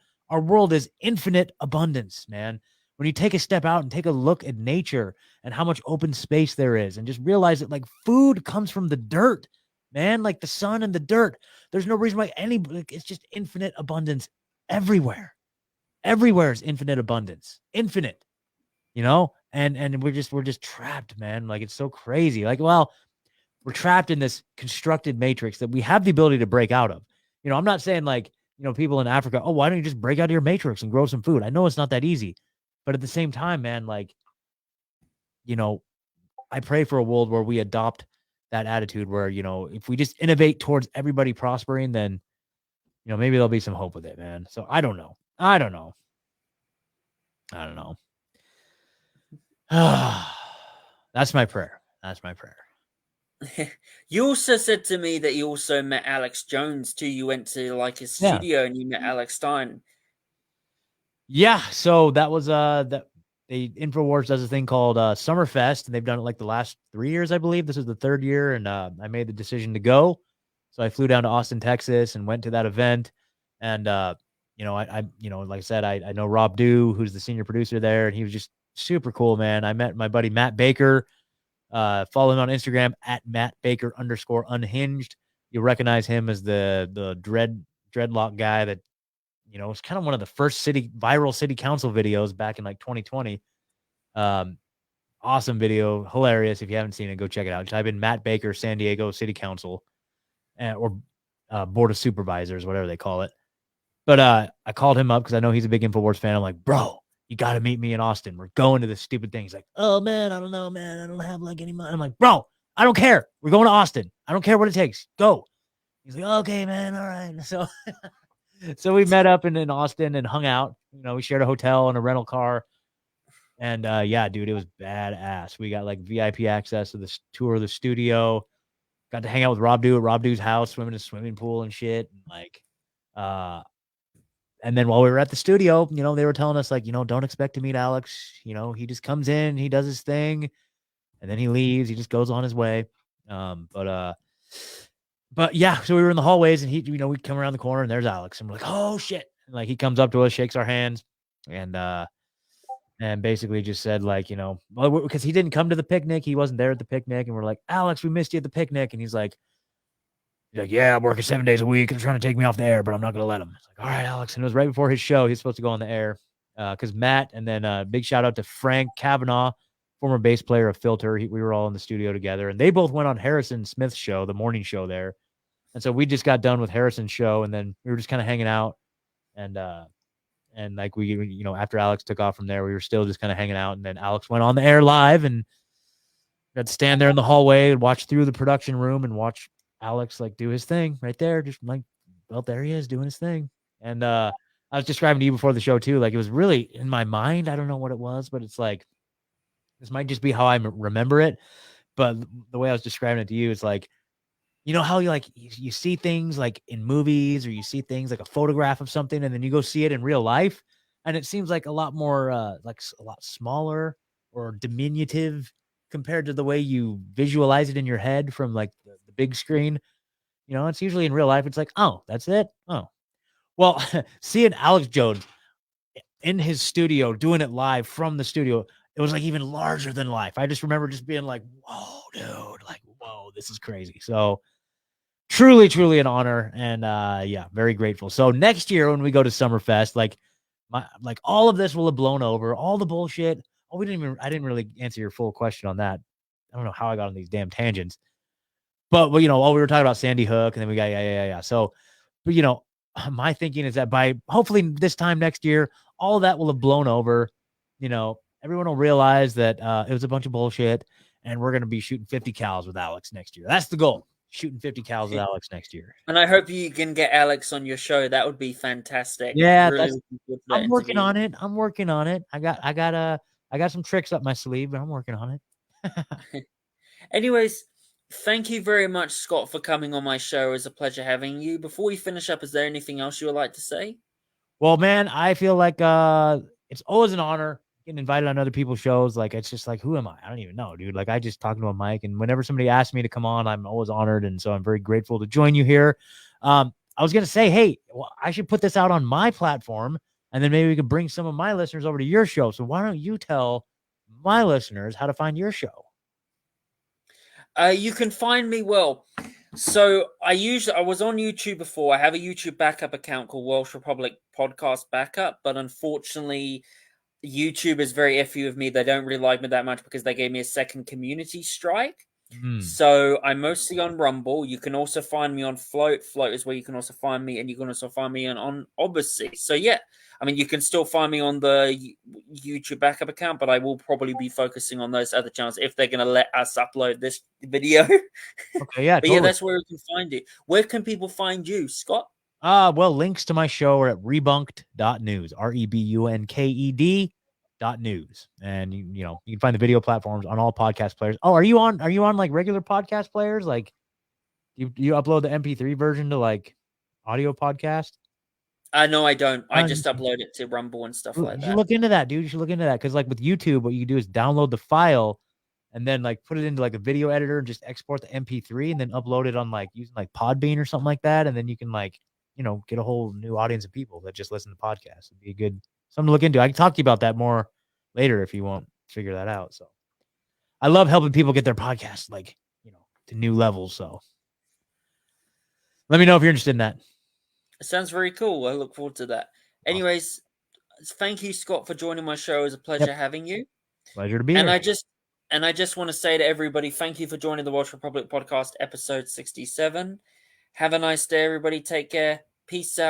is infinite abundance, man. When you take a step out and take a look at nature and how much open space there is and just realize that like food comes from the dirt, man, like the sun and the dirt. There's no reason why it's just infinite abundance everywhere. Everywhere is infinite abundance, infinite, and we're just trapped, man. Like, it's so crazy. Like, well, we're trapped in this constructed matrix that we have the ability to break out of. I'm not saying like, people in Africa, oh, why don't you just break out of your matrix and grow some food? I know it's not that easy. But at the same time, man, like, I pray for a world where we adopt that attitude where, if we just innovate towards everybody prospering, then, maybe there'll be some hope with it, man. So I don't know. That's my prayer. You also said to me that you also met Alex Jones too. You went to like his studio and you met Alex Stein. Yeah, so that was that InfoWars does a thing called Summerfest, and they've done it like the last 3 years, I believe. This is the third year, and I made the decision to go. So I flew down to Austin, Texas, and went to that event. And like I said, I know Rob Dew, who's the senior producer there, and he was just super cool, man. I met my buddy Matt Baker. Follow him on Instagram at Matt Baker _unhinged. You'll recognize him as the dreadlock guy that was kind of one of the first viral city council videos back in like 2020. Awesome video, hilarious. If you haven't seen it, go check it out. Type in Matt Baker San Diego City Council or Board of Supervisors, whatever they call it. But I called him up because I know he's a big InfoWars fan. I'm like, bro, you got to meet me in Austin. We're going to this stupid thing. He's like, oh, man, I don't know, man. I don't have like any money. I'm like, bro, I don't care. We're going to Austin. I don't care what it takes. Go. He's like, okay, man. All right. So we met up in Austin and hung out. We shared a hotel and a rental car. And yeah, dude, it was badass. We got like VIP access to the tour of the studio. Got to hang out with Rob Dew at Rob Dew's house, swim in a swimming pool and shit. And like, and then while we were at the studio, they were telling us like, don't expect to meet Alex. He just comes in, he does his thing, and then he leaves. He just goes on his way. But yeah, so we were in the hallways, and we come around the corner, and there's Alex, and we're like, oh shit! And like he comes up to us, shakes our hands, and basically just said like, well, because he didn't come to the picnic, he wasn't there at the picnic, and we're like, Alex, we missed you at the picnic, and he's like, yeah, I'm working 7 days a week. They're trying to take me off the air, but I'm not going to let him. It's like, all right, Alex. And it was right before his show. He's supposed to go on the air because Matt, and then big shout out to Frank Kavanaugh, former bass player of Filter. We were all in the studio together, and they both went on Harrison Smith's show, the morning show there. And so we just got done with Harrison's show, and then we were just kind of hanging out. And like we, after Alex took off from there, we were still just kind of hanging out. And then Alex went on the air live, and got to stand there in the hallway and watch through the production room and watch Alex like do his thing right there. Just like, well, there he is doing his thing. And I was describing to you before the show too. Like it was really in my mind. I don't know what it was, but it's like, this might just be how I remember it. But the way I was describing it to you, it's like, how you see things like in movies, or you see things like a photograph of something, and then you go see it in real life, and it seems like a lot more like a lot smaller or diminutive compared to the way you visualize it in your head from like the big screen. It's usually in real life. It's like, oh, that's it. Oh, well, seeing Alex Jones in his studio doing it live from the studio, it was like even larger than life. I just remember just being like, whoa, dude, like, whoa, this is crazy. So truly, truly an honor. And yeah, very grateful. So next year when we go to Summerfest, like all of this will have blown over, all the bullshit. Oh, I didn't really answer your full question on that. I don't know how I got on these damn tangents, but we were talking about Sandy Hook, and then we got, yeah. So, but my thinking is that by hopefully this time next year, all of that will have blown over. Everyone will realize that it was a bunch of bullshit, and we're going to be shooting 50 cals with Alex next year. That's the goal. Shooting 50 cals with Alex next year. And I hope you can get Alex on your show. That would be fantastic. Yeah, really I'm working on it. I got some tricks up my sleeve, but I'm working on it. Anyways, thank you very much, Scott, for coming on my show. It was a pleasure having you. Before we finish up, is there anything else you would like to say? Well, man, I feel like it's always an honor getting invited on other people's shows. Like, it's just like, who am I? I don't even know, dude. Like, I just talk to a mic, and whenever somebody asks me to come on, I'm always honored. And so I'm very grateful to join you here. I was going to say, hey, well, I should put this out on my platform, and then maybe we could bring some of my listeners over to your show. So why don't you tell my listeners how to find your show? You can find me, so I was on YouTube before. I have a YouTube backup account called Welsh Republic Podcast Backup, but unfortunately, YouTube is very iffy with me. They don't really like me that much because they gave me a second community strike. So I'm mostly on Rumble. You can also find me on Float. Float is where you can also find me, and you can also find me on Odyssey. So yeah, I mean, you can still find me on the YouTube backup account, but I will probably be focusing on those other channels if they're going to let us upload this video. Okay, yeah, but totally. yeah, that's where we can find it. Where can people find you, Scott? Well, links to my show are at rebunked.news, rebunked.news. And you can find the video platforms on all podcast players. Oh, are you on like regular podcast players? Like you upload the MP3 version to like audio podcast? No, I don't. I just You upload it to Rumble and stuff like should that. look into that, dude. You should look into that because, like, with YouTube, what you do is download the file and then like put it into like a video editor and just export the MP3 and then upload it on like using like Podbean or something like that, and then you can like get a whole new audience of people that just listen to podcasts. It'd be a good something to look into. I can talk to you about that more later if you want to figure that out. So I love helping people get their podcasts like to new levels. So let me know if you're interested in that. It sounds very cool. I look forward to that. Awesome. Anyways, thank you, Scott, for joining my show. It was a pleasure having you. Pleasure to be And here. I just want to say to everybody, thank you for joining the Welsh Republic podcast, episode 67. Have a nice day, everybody. Take care. Peace out.